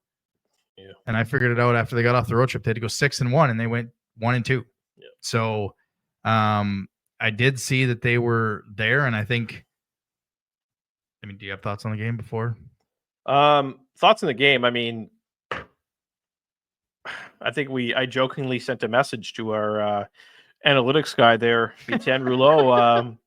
Yeah. And I figured it out after they got off the road trip. They had to go 6-1, and they went 1-2. Yeah. So I did see that they were there, and I think. I mean, do you have thoughts on the game before? Thoughts on the game. I mean, I think I jokingly sent a message to our analytics guy there, Etienne Rouleau.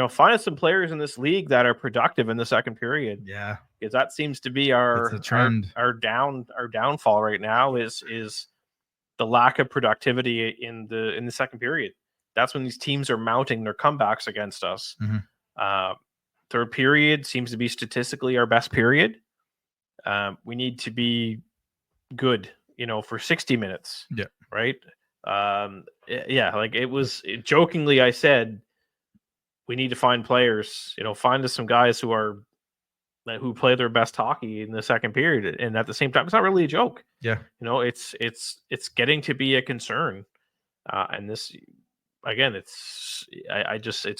Find us some players in this league that are productive in the second period. Yeah, because that seems to be our trend. Our downfall right now is the lack of productivity in the second period. That's when these teams are mounting their comebacks against us. Mm-hmm. Third period seems to be statistically our best period. We need to be good, for 60 minutes. Yeah. Right. Like it was jokingly, I said, we need to find players, find us some guys who play their best hockey in the second period. And at the same time, it's not really a joke. Yeah. It's getting to be a concern. And this, again, it's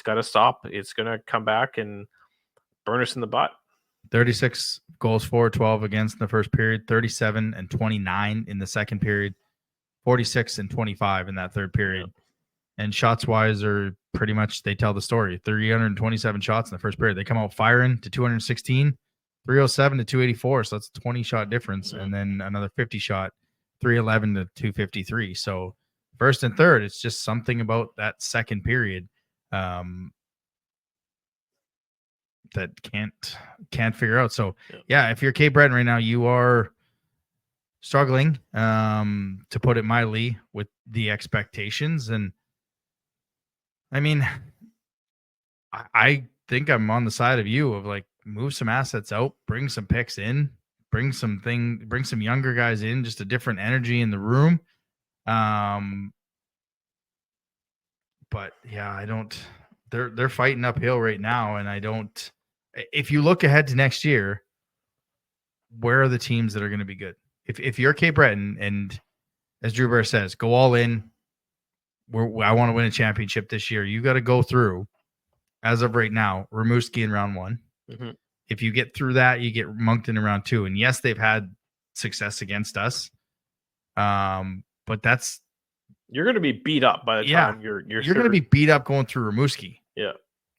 got to stop. It's going to come back and burn us in the butt. 36 goals for, 12 against in the first period, 37 and 29 in the second period, 46 and 25 in that third period. Yep. And shots wise are pretty much, they tell the story. 327 shots in the first period. They come out firing to 216, 307 to 284. So that's a 20 shot difference. Yep. And then another 50 shot, 311 to 253. So first and third, it's just something about that second period that can't figure out. So yeah, if you're Cape Breton right now, you are struggling, to put it mildly, with the expectations. And I mean, I think I'm on the side of you of like, move some assets out, bring some picks in, bring some younger guys in, just a different energy in the room. But yeah, they're fighting uphill right now. And if you look ahead to next year, where are the teams that are going to be good? If you're Cape Breton, and as Drew Bear says, go all in, I want to win a championship this year. You got to go through, as of right now, Rimouski in round 1. Mm-hmm. If you get through that, you get Moncton in round 2. And yes, they've had success against us. But you're going to be beat up by the time you're going to be beat up going through Rimouski. Yeah.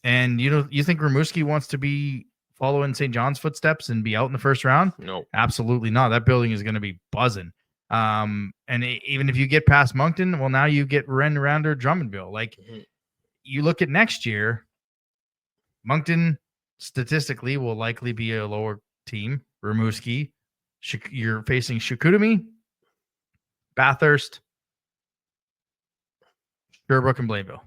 And you think Rimouski wants to be following St. John's footsteps and be out in the first round? No, absolutely not. That building is going to be buzzing. And even if you get past Moncton, well, now you get Ren Rounder, Drummondville. Like, you look at next year, Moncton statistically will likely be a lower team. Rimouski, you're facing Chicoutimi, Bathurst, Sherbrooke, and Blainville.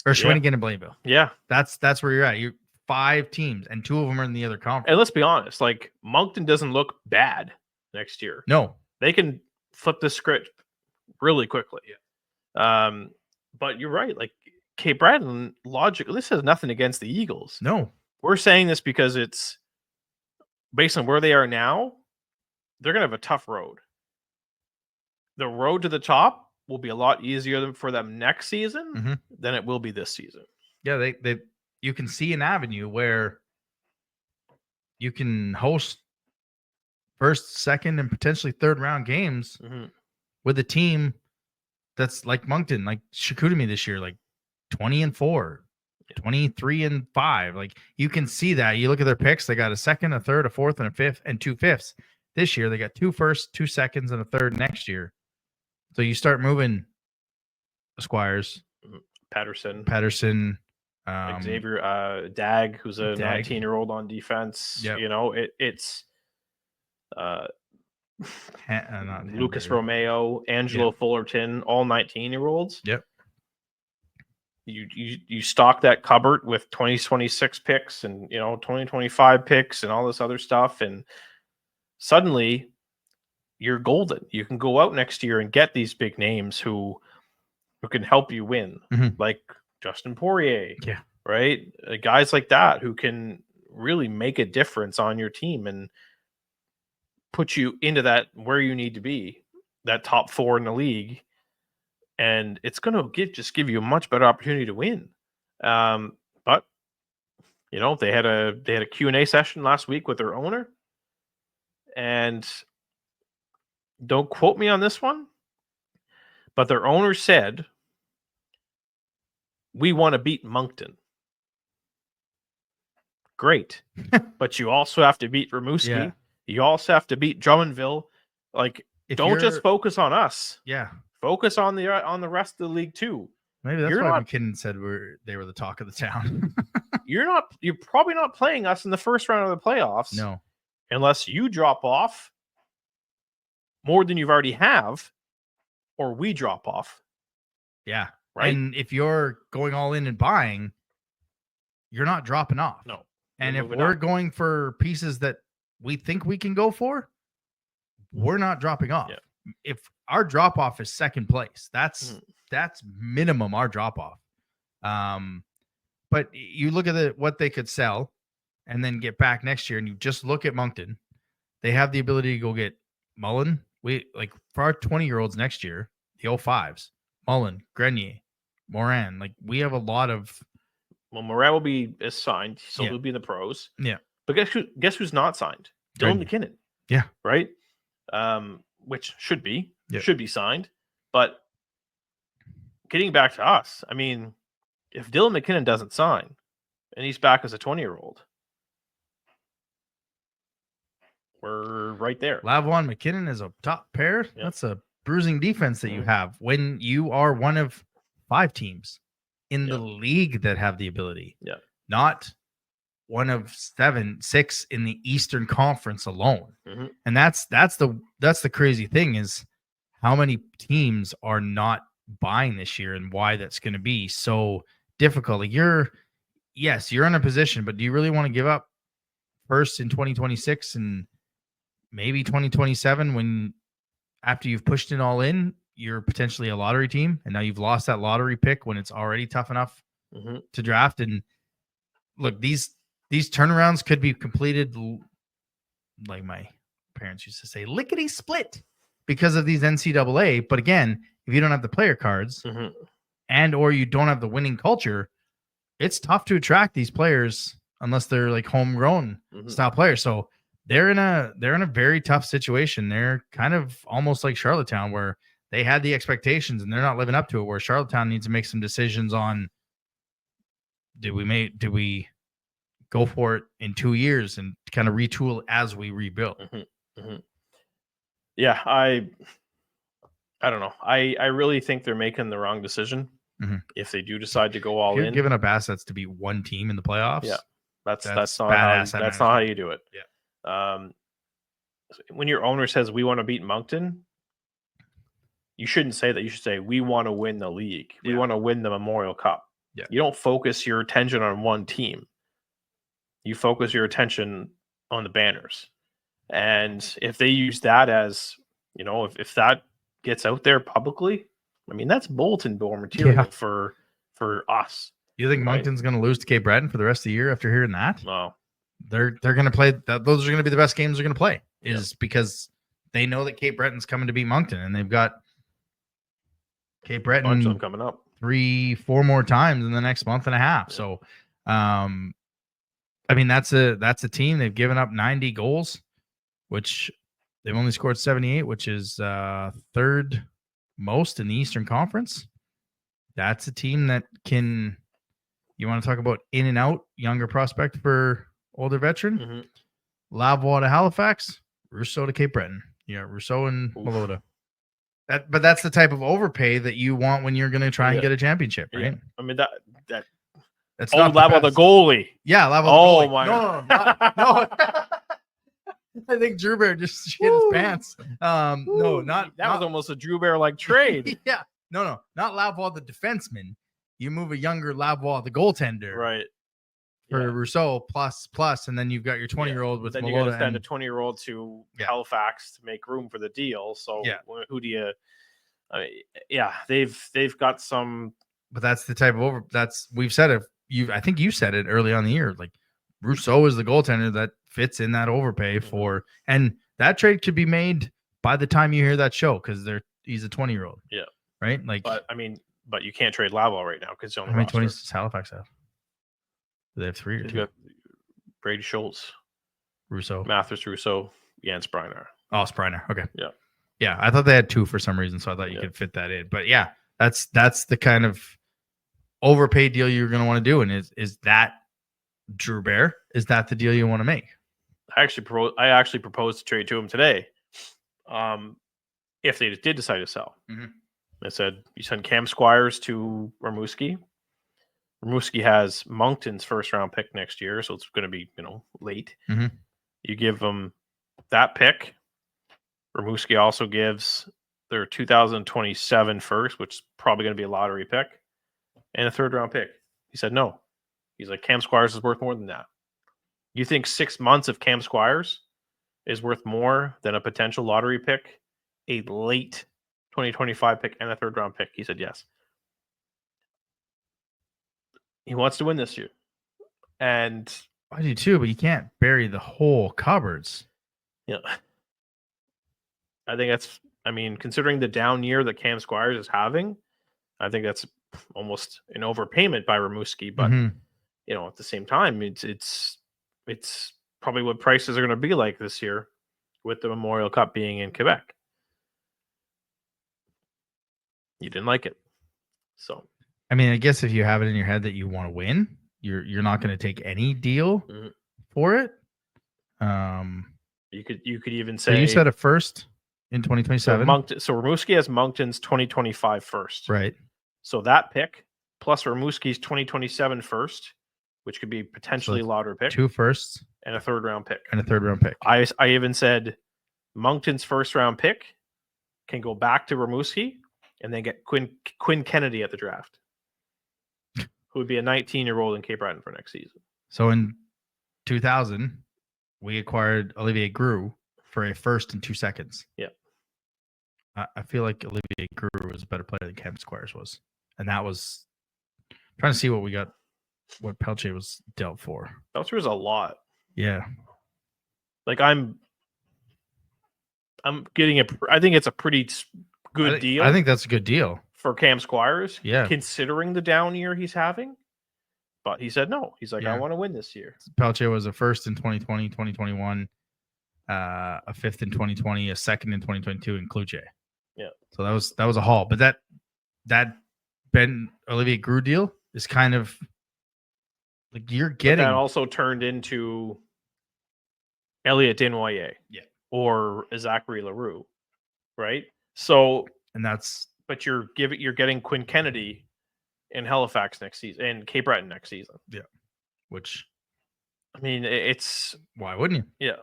Or Shawinigan and Blainville. Yeah. That's where you're at. You're 5 teams, and 2 of them are in the other conference. And let's be honest, like, Moncton doesn't look bad next year. No. They can flip the script really quickly. Yeah. But you're right. Like, Cape Breton, logically, this has nothing against the Eagles. No. We're saying this because it's based on where they are now, they're going to have a tough road. The road to the top will be a lot easier for them next season than it will be this season. Yeah, you can see an avenue where you can host first, second, and potentially third round games with a team that's like Moncton, like Chicoutimi this year, like 20-4, 23-5. Like you can see that. You look at their picks, they got a second, a third, a fourth, and a fifth, and 2 fifths. This year, they got 2 firsts, 2 seconds, and a third next year. So you start moving Squires, Patterson, Xavier, Dag, who's a Dag. 19-year-old on defense. Yep. You know, it's not Lucas Henry. Romeo, Angelo Fullerton, all 19-year-olds. Yep. You stock that cupboard with 2026 picks and 2025 picks and all this other stuff, and suddenly you're golden. You can go out next year and get these big names who can help you win, like Justin Poirier, right? Guys like that who can really make a difference on your team and put you into that where you need to be, that top 4 in the league. And it's going to give you a much better opportunity to win. But they had a Q&A session last week with their owner, and don't quote me on this one, but their owner said, "We want to beat Moncton." Great, but you also have to beat Rimouski. Yeah. You also have to beat Drummondville. Like, don't just focus on us. Yeah. Focus on the rest of the league too. Maybe that's why McKinnon said they were the talk of the town. You're probably not playing us in the first round of the playoffs. No. Unless you drop off more than you've already have, or we drop off. Yeah. Right. And if you're going all in and buying, you're not dropping off. No. And if we're going for pieces that we think we can go for, we're not dropping off. Yeah. If our drop off is second place, that's minimum our drop off. But you look at what they could sell and then get back next year, and you just look at Moncton. They have the ability to go get Mullen. For our 20-year-olds next year, the 05s, Mullen, Grenier, Moran. Like, we have a lot of. Well, Moran will be signed, so he'll be in the pros. Yeah. But guess who's not signed? Dylan McKinnon. Yeah. Right. Which should be signed. But getting back to us, I mean, if Dylan McKinnon doesn't sign and he's back as a 20-year-old, we're right there. Lavon McKinnon is a top pair. Yep. That's a bruising defense that you have when you are one of 5 teams in the league that have the ability. Yeah. Not one of 6 in the Eastern Conference alone. And that's the crazy thing is how many teams are not buying this year and why that's going to be so difficult. Like you're in a position, but do you really want to give up first in 2026 and maybe 2027 when after you've pushed it all in, you're potentially a lottery team and now you've lost that lottery pick when it's already tough enough to draft? And look, these turnarounds could be completed, like my parents used to say, lickety split because of these NCAA. But again, if you don't have the player cards and or you don't have the winning culture, it's tough to attract these players unless they're like homegrown style players. So they're in a very tough situation. They're kind of almost like Charlottetown, where they had the expectations and they're not living up to it, where Charlottetown needs to make some decisions on did we go for it in 2 years and kind of retool as we rebuild. Yeah, I don't know. I really think they're making the wrong decision if they do decide to go all in. Giving up assets to be one team in the playoffs. Yeah, that's not how you do it. Yeah. When your owner says we want to beat Moncton, you shouldn't say that. You should say we want to win the league. We want to win the Memorial Cup. Yeah. You don't focus your attention on one team. You focus your attention on the banners. And if they use that as, if that gets out there publicly, I mean, that's bulletin board material for us. You think Moncton's going to lose to Cape Breton for the rest of the year after hearing that? No. They're going to play that. Those are going to be the best games they're going to play because they know that Cape Breton's coming to beat Moncton, and they've got Cape Breton coming up 3-4 more times in the next month and a half. Yeah. So, I mean, that's a team. They've given up 90 goals, which they've only scored 78, which is third most in the Eastern Conference. That's a team that can You want to talk about in and out, younger prospect for older veteran? Mm-hmm. Lavoie to Halifax, Rousseau to Cape Breton. Yeah, Rousseau and Oof. Malota. But that's the type of overpay that you want when you're going to try and get a championship, right? Yeah. I mean That's oh, not the Lavoie the best. goalie. Yeah, Lavoie Oh the goalie. my No. I think Drew Bear just shit his pants. No, not that was almost a Drew Bear like trade. Yeah, no, not Lavoie the defenseman. You move a younger Lavoie the goaltender, Right. For Rousseau plus, and then you've got your 20-year-old with then Malota. You're going to send and, a 20-year-old to Halifax to make room for the deal. So who do you? They've got some. But that's the type of we've said it. I think you said it early on in the year. Like Rousseau is the goaltender that fits in that overpay for, and that trade could be made by the time you hear that show because he's a 20-year-old. Yeah. Right. Like, but you can't trade Lavoie right now because how many 20s does Halifax have? Do they have 3 or 2? Brady Schultz, Rousseau, Mathis Rousseau, Jens Spreiner. Oh, Spreiner. Okay. Yeah. Yeah. I thought they had 2 for some reason, so I thought you could fit that in. But yeah, that's the kind of overpaid deal you're going to want to do. And is that Drew Bear? Is that the deal you want to make? I actually proposed to trade to him today. If they did decide to sell, I said you send Cam Squires to Rimouski. Rimouski has Moncton's first round pick next year, so it's going to be late. You give them that pick. Rimouski also gives their 2027 first, which is probably going to be a lottery pick, and a 3rd round pick. He said no. He's like, Cam Squires is worth more than that. You think 6 months of Cam Squires is worth more than a potential lottery pick, a late 2025 pick, and a 3rd round pick? He said yes. He wants to win this year. And I do too, but you can't bury the whole cupboards. Yeah. I think considering the down year that Cam Squires is having, I think that's almost an overpayment by Rimouski. But at the same time, it's probably what prices are going to be like this year with the Memorial Cup being in Quebec. You didn't like it. So I mean, I guess if you have it in your head that you want to win, you're not going to take any deal for it. You could even say, so you said a first in 2027. So Rimouski has Moncton's 2025 first, right? So that pick plus Rimouski's 2027 first, which could be potentially lottery pick, 2 firsts and a 3rd round pick, I even said Moncton's 1st round pick can go back to Rimouski and then get Quinn Kennedy at the draft, who would be a 19-year-old in Cape Breton for next season. So in 2000, we acquired Olivier Groux for a 1st and 2 seconds. Yeah. I feel like Olivier Groux was a better player than Cam Squires was. And that was trying to see what we got, what Pelche was dealt for. Pelche was a lot. Yeah. Like I'm getting I think it's a pretty good deal. I think that's a good deal for Cam Squires. Yeah. Considering the down year he's having. But he said no. He's like, I want to win this year. Pelche was a 1st in 2020, 2021, a 5th in 2020, a 2nd in 2022, and Kluche. Yeah. So that was a haul. But that Ben Olivier Groux deal is kind of like you're getting. But that also turned into Elliot Desnoyers. Yeah. Or Zachary Leroux. Right? So but you're getting Quinn Kennedy in Halifax next season and Cape Breton next season. Yeah. Which I mean, it's why wouldn't you? Yeah.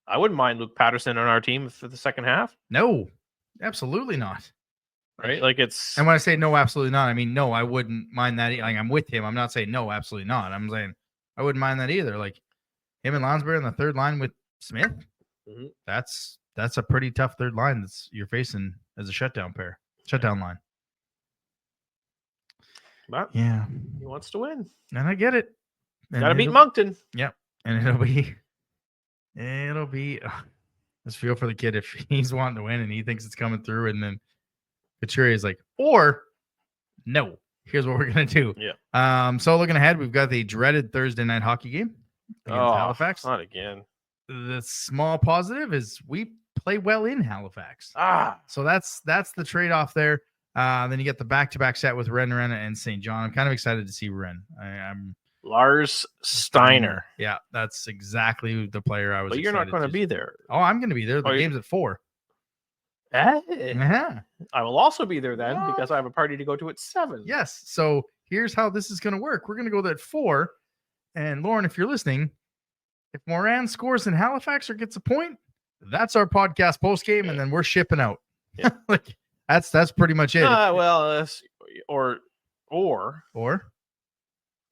I wouldn't mind Luke Patterson on our team for the second half. No, absolutely not. Right? Like it's and when I say no, absolutely not, I mean no, I wouldn't mind that. Like I'm with him. I'm not saying no, absolutely not. I'm saying I wouldn't mind that either. Like him and Lonsberry on the 3rd line with Smith. That's a pretty tough 3rd line that's you're facing as a shutdown line. But yeah, he wants to win, and I get it. Got to beat Moncton. Yep, and it'll be. Let's feel for the kid if he's wanting to win and he thinks it's coming through, and then Couturier is like, or no, here's what we're gonna do. Yeah. So looking ahead, we've got the dreaded Thursday night hockey game against Halifax. Not again. The small positive is we play well in Halifax. So that's the trade-off there. Then you get the back-to-back set with Ren and St. John. I'm kind of excited to see Ren. I'm Lars Steiner. Yeah, that's exactly the player I was. But you're not going to be there. Oh, I'm going to be there. The game's at 4. Hey. Yeah. I will also be there then What? because I have a party to go to at 7. Yes. So here's how this is going to work. We're going to go there at 4. And Lauren, if you're listening, if Moran scores in Halifax or gets a point, that's our podcast post game, and then we're shipping out. Yeah. Like that's pretty much it. Or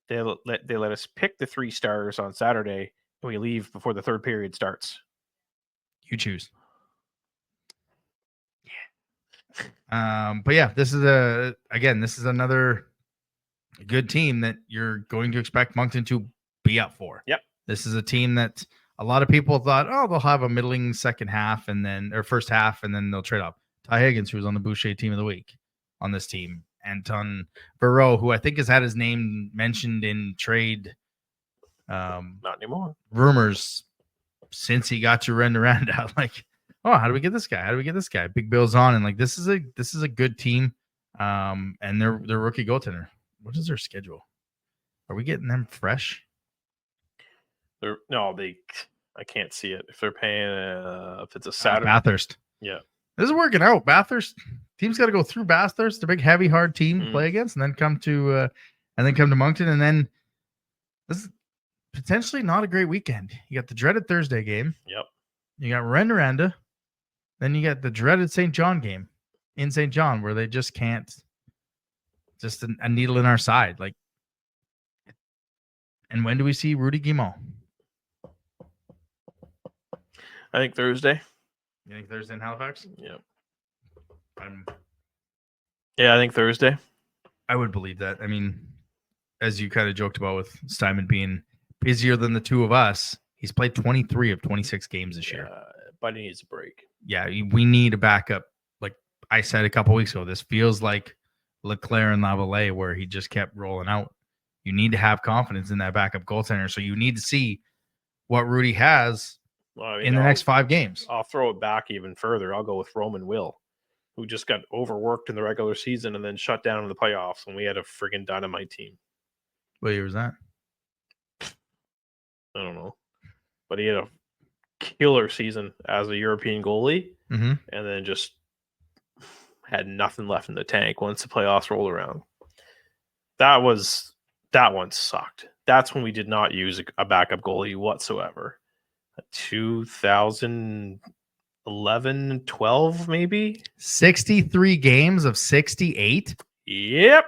they let us pick the 3 stars on Saturday, and we leave before the third period starts. You choose. But yeah, this is another good team that you're going to expect Moncton to be up for. Yep. This is a team that a lot of people thought, oh, they'll have a middling second half or first half, and then they'll trade up. Ty Higgins, who was on the Boucher team of the week on this team. Anton Barreau, who I think has had his name mentioned in trade Not anymore. rumors since he got to Renda. Like, oh, how do we get this guy? How do we get this guy? Big Bill's on, and like this is a good team. And their rookie goaltender. What is their schedule? Are we getting them fresh? I can't see it. If they're paying, if it's a Saturday. Bathurst. Yeah. This is working out. Bathurst team's got to go through Bathurst, a big, heavy, hard team to play against, and then come to Moncton, and then this is potentially not a great weekend. You got the dreaded Thursday game. Yep. You got Renda, then you got the dreaded St. John game in St. John, where they just can't. Just a needle in our side, like. And when do we see Rudy Guimont? I think Thursday. You think Thursday in Halifax? Yeah. Yeah, I think Thursday. I would believe that. I mean, as you kind of joked about with Steinman being busier than the two of us, he's played 23 of 26 games this year. But he needs a break. Yeah, we need a backup. Like I said a couple weeks ago, this feels like Leclerc and Lavallee, where he just kept rolling out. You need to have confidence in that backup goaltender. So you need to see what Rudy has in the next 5 games. I'll throw it back even further. I'll go with Roman Will, who just got overworked in the regular season and then shut down in the playoffs when we had a friggin' dynamite team. What year was that? I don't know. But he had a killer season as a European goalie, and then just had nothing left in the tank once the playoffs rolled around. That one sucked. That's when we did not use a backup goalie whatsoever. 2011, 12, maybe? 63 games of 68? Yep.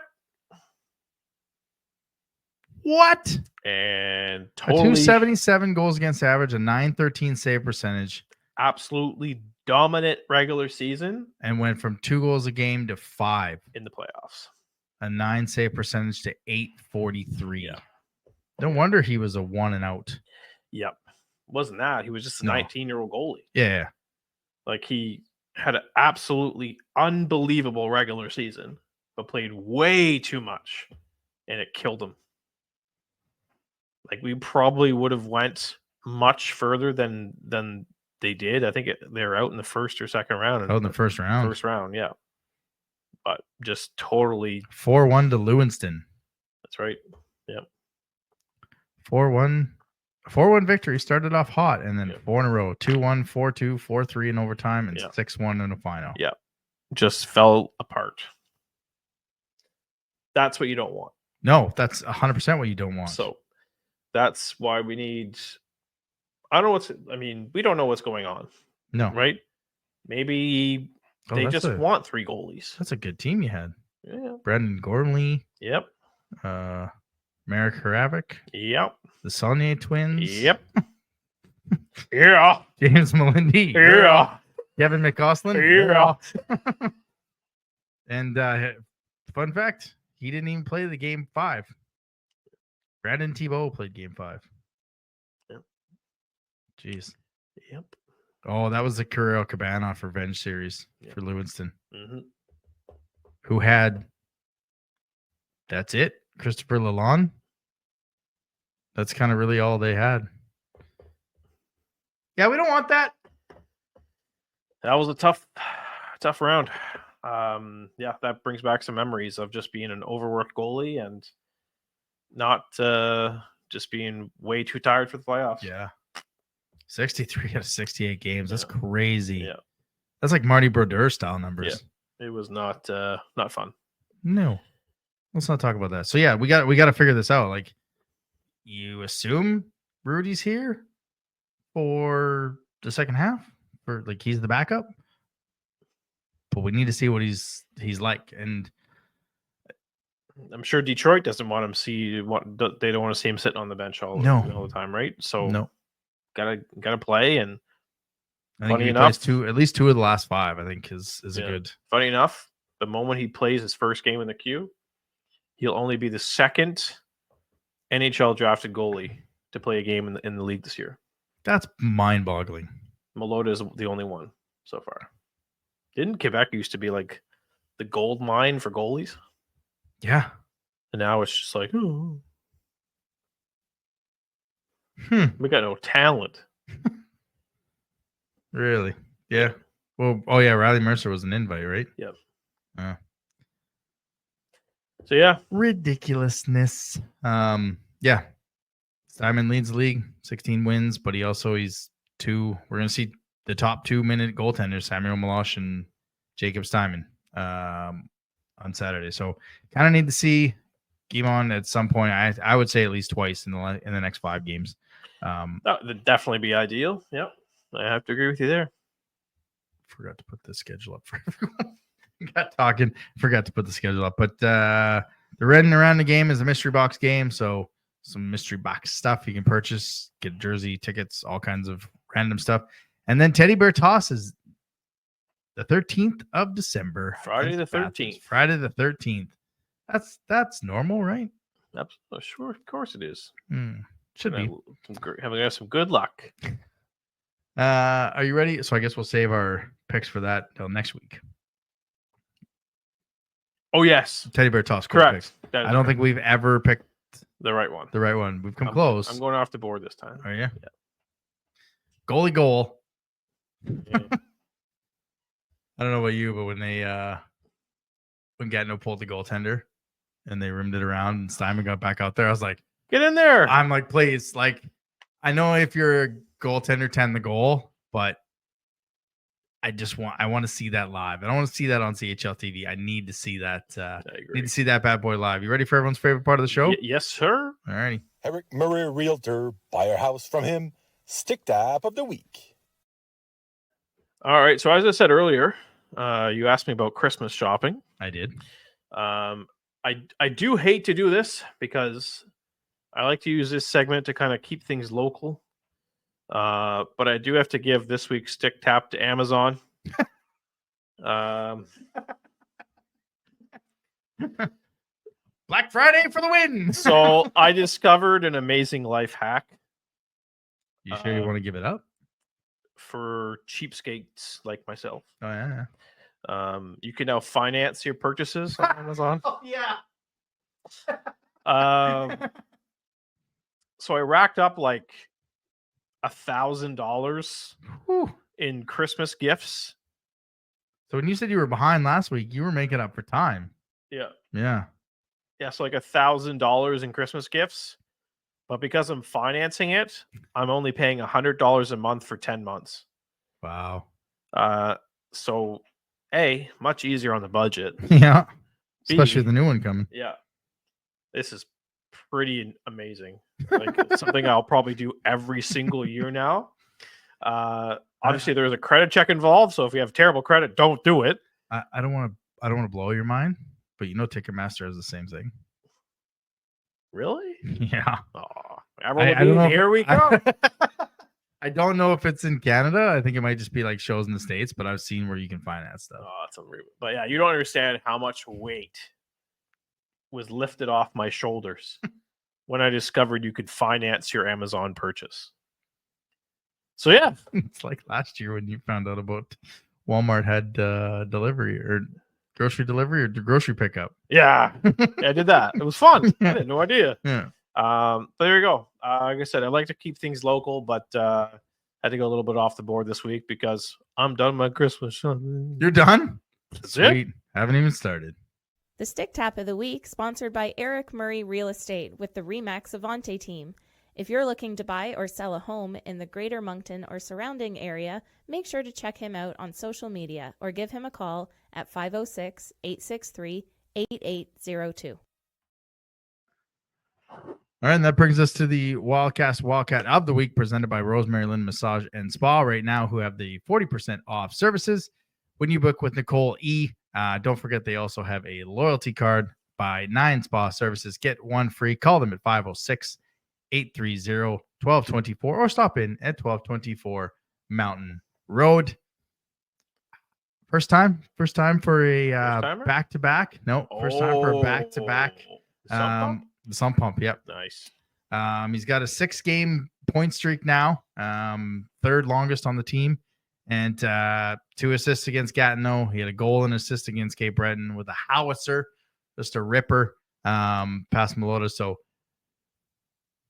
What? And A totally 277 goals against average, a 913 save percentage. Absolutely dominant regular season. And went from 2 goals a game to 5. In the playoffs. A 9 save percentage to 843. Yeah. No wonder he was a 1 and out. Yep. Wasn't that. He was just a 19-year-old goalie. Yeah. Like he had an absolutely unbelievable regular season, but played way too much, and it killed him. Like we probably would have went much further than they did. I think they were out in the first or second round. Oh, in the first round. First round, yeah. But just totally 4-1 to Lewiston. That's right. Yep. 4-1 victory. Started off hot, and then 4 in a row. 2-1, 4-2, 4-3 in overtime, and 6-1 in the final. Yeah. Just fell apart. That's what you don't want. No, that's 100% what you don't want. So that's why we need. We don't know what's going on. No. Right? Maybe they just want 3 goalies. That's a good team you had. Yeah. Brendan Gormley. Yep. Marek Hravik. Yep. The Saulnier twins. Yep. Yeah. James Melindy. Yeah. Kevin McCausland. Yeah. And fun fact, he didn't even play the game 5. Brandon Thibault played game 5. Yep. Jeez. Yep. Oh, that was the Kirill Cabanov revenge series for Lewiston. Mm-hmm. Who had, that's it, Christopher Lalonde. That's kind of really all they had. Yeah, we don't want that. That was a tough round. that brings back some memories of just being an overworked goalie and not just being way too tired for the playoffs. Yeah. 63 out of 68 games. That's Yeah. crazy. Yeah. That's like Marty Brodeur style numbers. It was not fun. No. Let's not talk about that. So yeah, we got to figure this out. Like, you assume Rudy's here for the second half, for like he's the backup, but we need to see what he's like. And I'm sure Detroit doesn't want him they don't want to see him sitting on the bench all the time, right? So no, gotta play. And I think funny he enough, plays at least two of the last 5. I think is a good. Funny enough, the moment he plays his first game in the queue, he'll only be the second NHL drafted goalie to play a game in the league this year. That's mind-boggling. Malota is the only one so far. Didn't Quebec used to be like the gold mine for goalies? Yeah. And now it's just like, we got no talent. Really? Yeah. Well, oh yeah, Riley Mercer was an invite, right? Yep. So yeah, ridiculousness. Yeah. Simon leads the league, 16 wins, but he's 2. We're gonna see the top 2-minute goaltenders, Samuel Meloche and Jacob Steinman, on Saturday. So kind of need to see Guimond at some point. I would say at least twice in the next 5 games. That would definitely be ideal. Yep. I have to agree with you there. Forgot to put the schedule up for everyone. Got talking. Forgot to put the schedule up. But the Red Around the Game is a mystery box game. So some mystery box stuff you can purchase, get jersey, tickets, all kinds of random stuff. And then Teddy Bear Toss is the 13th of December. Friday the 13th. Friday the 13th. That's normal, right? Absolutely. Sure. Of course it is. Should be. Having some good luck. Are you ready? So I guess we'll save our picks for that till next week. Oh, yes. Teddy Bear Toss. Correct. I don't think we've ever picked the right one. We've come close. I'm going off the board this time. Are you? Yeah. Goalie goal. Yeah. I don't know about you, but when Gatineau pulled the goaltender and they rimmed it around and Steinman got back out there, I was like, get in there. I'm like, please. Like, I know if you're a goaltender, 10 the goal, but I want to see that live. I don't want to see that on CHL TV. I need to see that. I need to see that bad boy live. You ready for everyone's favorite part of the show? Yes, sir. All righty. Eric Murray, Realtor. Buy a house from him. Stick Tap of the Week. All right. So as I said earlier, you asked me about Christmas shopping. I did. I do hate to do this because I like to use this segment to kind of keep things local. But I do have to give this week's Stick Tap to Amazon. Black Friday for the win. So I discovered an amazing life hack. You sure you want to give it up? For cheapskates like myself. Oh, yeah. You can now finance your purchases on Amazon. Oh, yeah. So I racked up like $1,000 in Christmas gifts. So when you said you were behind last week, you were making up for time. Yeah. So like $1,000 in Christmas gifts, but because I'm financing it, I'm only paying $100 a month for 10 months. Wow. So much easier on the budget. Yeah. Especially with the new one coming. Yeah. This is pretty amazing. Like something I'll probably do every single year now. Obviously there's a credit check involved, so if you have terrible credit, don't do it. I don't want to blow your mind, but Ticketmaster has the same thing. Really? Yeah. Oh, here we go. I don't know if it's in Canada. I think it might just be like shows in the States, but I've seen where you can finance stuff. Oh, that's unreal. But yeah, you don't understand how much weight was lifted off my shoulders when I discovered you could finance your Amazon purchase. So yeah. It's like last year when you found out about Walmart had delivery or grocery delivery or grocery pickup. Yeah, I did that. It was fun. I had no idea. Yeah. But there you go. Like I said, I like to keep things local, but had to go a little bit off the board this week because I'm done my Christmas shopping. You're done? That's it? Sweet. Haven't even started. The Stick Tap of the Week, sponsored by Eric Murray Real Estate with the Remax Avante team. If you're looking to buy or sell a home in the Greater Moncton or surrounding area, make sure to check him out on social media or give him a call at 506-863-8802. All right, and that brings us to the Wildcast Wildcat of the Week, presented by Rosemary, Lynns Massage and Spa right now, who have the 40% off services when you book with Nicole E. Don't forget, they also have a loyalty card. Buy 9 spa services, get 1 free. Call them at 506-830-1224 or stop in at 1224 Mountain Road. First time for a First-timer? back-to-back. No, first time for a back-to-back. Sump pump? The sump pump, yep. Nice. He's got a 6-game point streak now, third longest on the team, and 2 assists against Gatineau. He had a goal and assist against Cape Breton with a howitzer, just a ripper, past Melota. So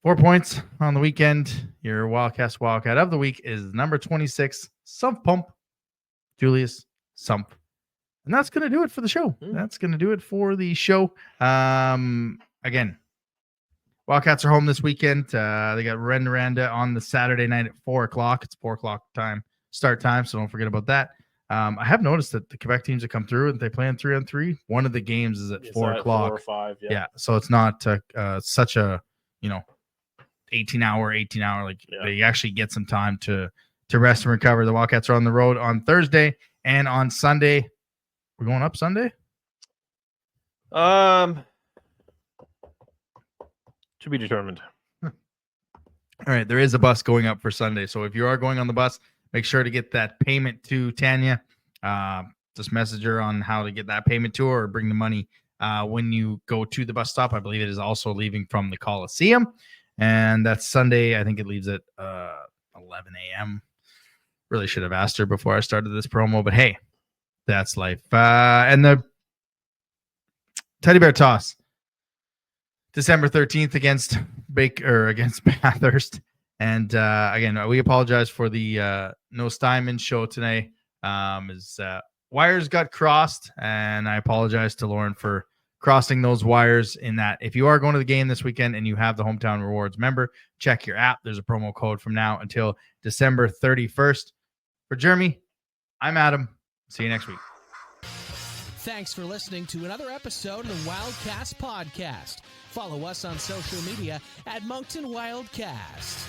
4 points on the weekend. Your Wildcast Wildcat of the Week is number 26, Sump Pump, Julius Sump. And that's going to do it for the show. That's going to do it for the show. Again, Wildcats are home this weekend. They got Renda on the Saturday night at 4 o'clock. It's 4 o'clock start time, so don't forget about that. I have noticed that the Quebec teams that come through and they play in 3-on-3. One of the games is at 4 o'clock. 4 or 5, Yeah, so it's not such a 18-hour. Like they actually get some time to rest and recover. The Wildcats are on the road on Thursday and on Sunday. We're going up Sunday. To be determined. All right, there is a bus going up for Sunday. So if you are going on the bus, make sure to get that payment to Tanya. Just message her on how to get that payment to her or bring the money when you go to the bus stop. I believe it is also leaving from the Coliseum. And that's Sunday. I think it leaves at 11 a.m. Really should have asked her before I started this promo. But hey, that's life. And the Teddy Bear Toss. December 13th against Bathurst. And again, we apologize for the No Steinman show today. Wires got crossed, and I apologize to Lauren for crossing those wires. In that, if you are going to the game this weekend and you have the Hometown Rewards member, check your app. There's a promo code from now until December 31st. For Jeremy, I'm Adam. See you next week. Thanks for listening to another episode of the Wildcast podcast. Follow us on social media at Moncton Wildcast.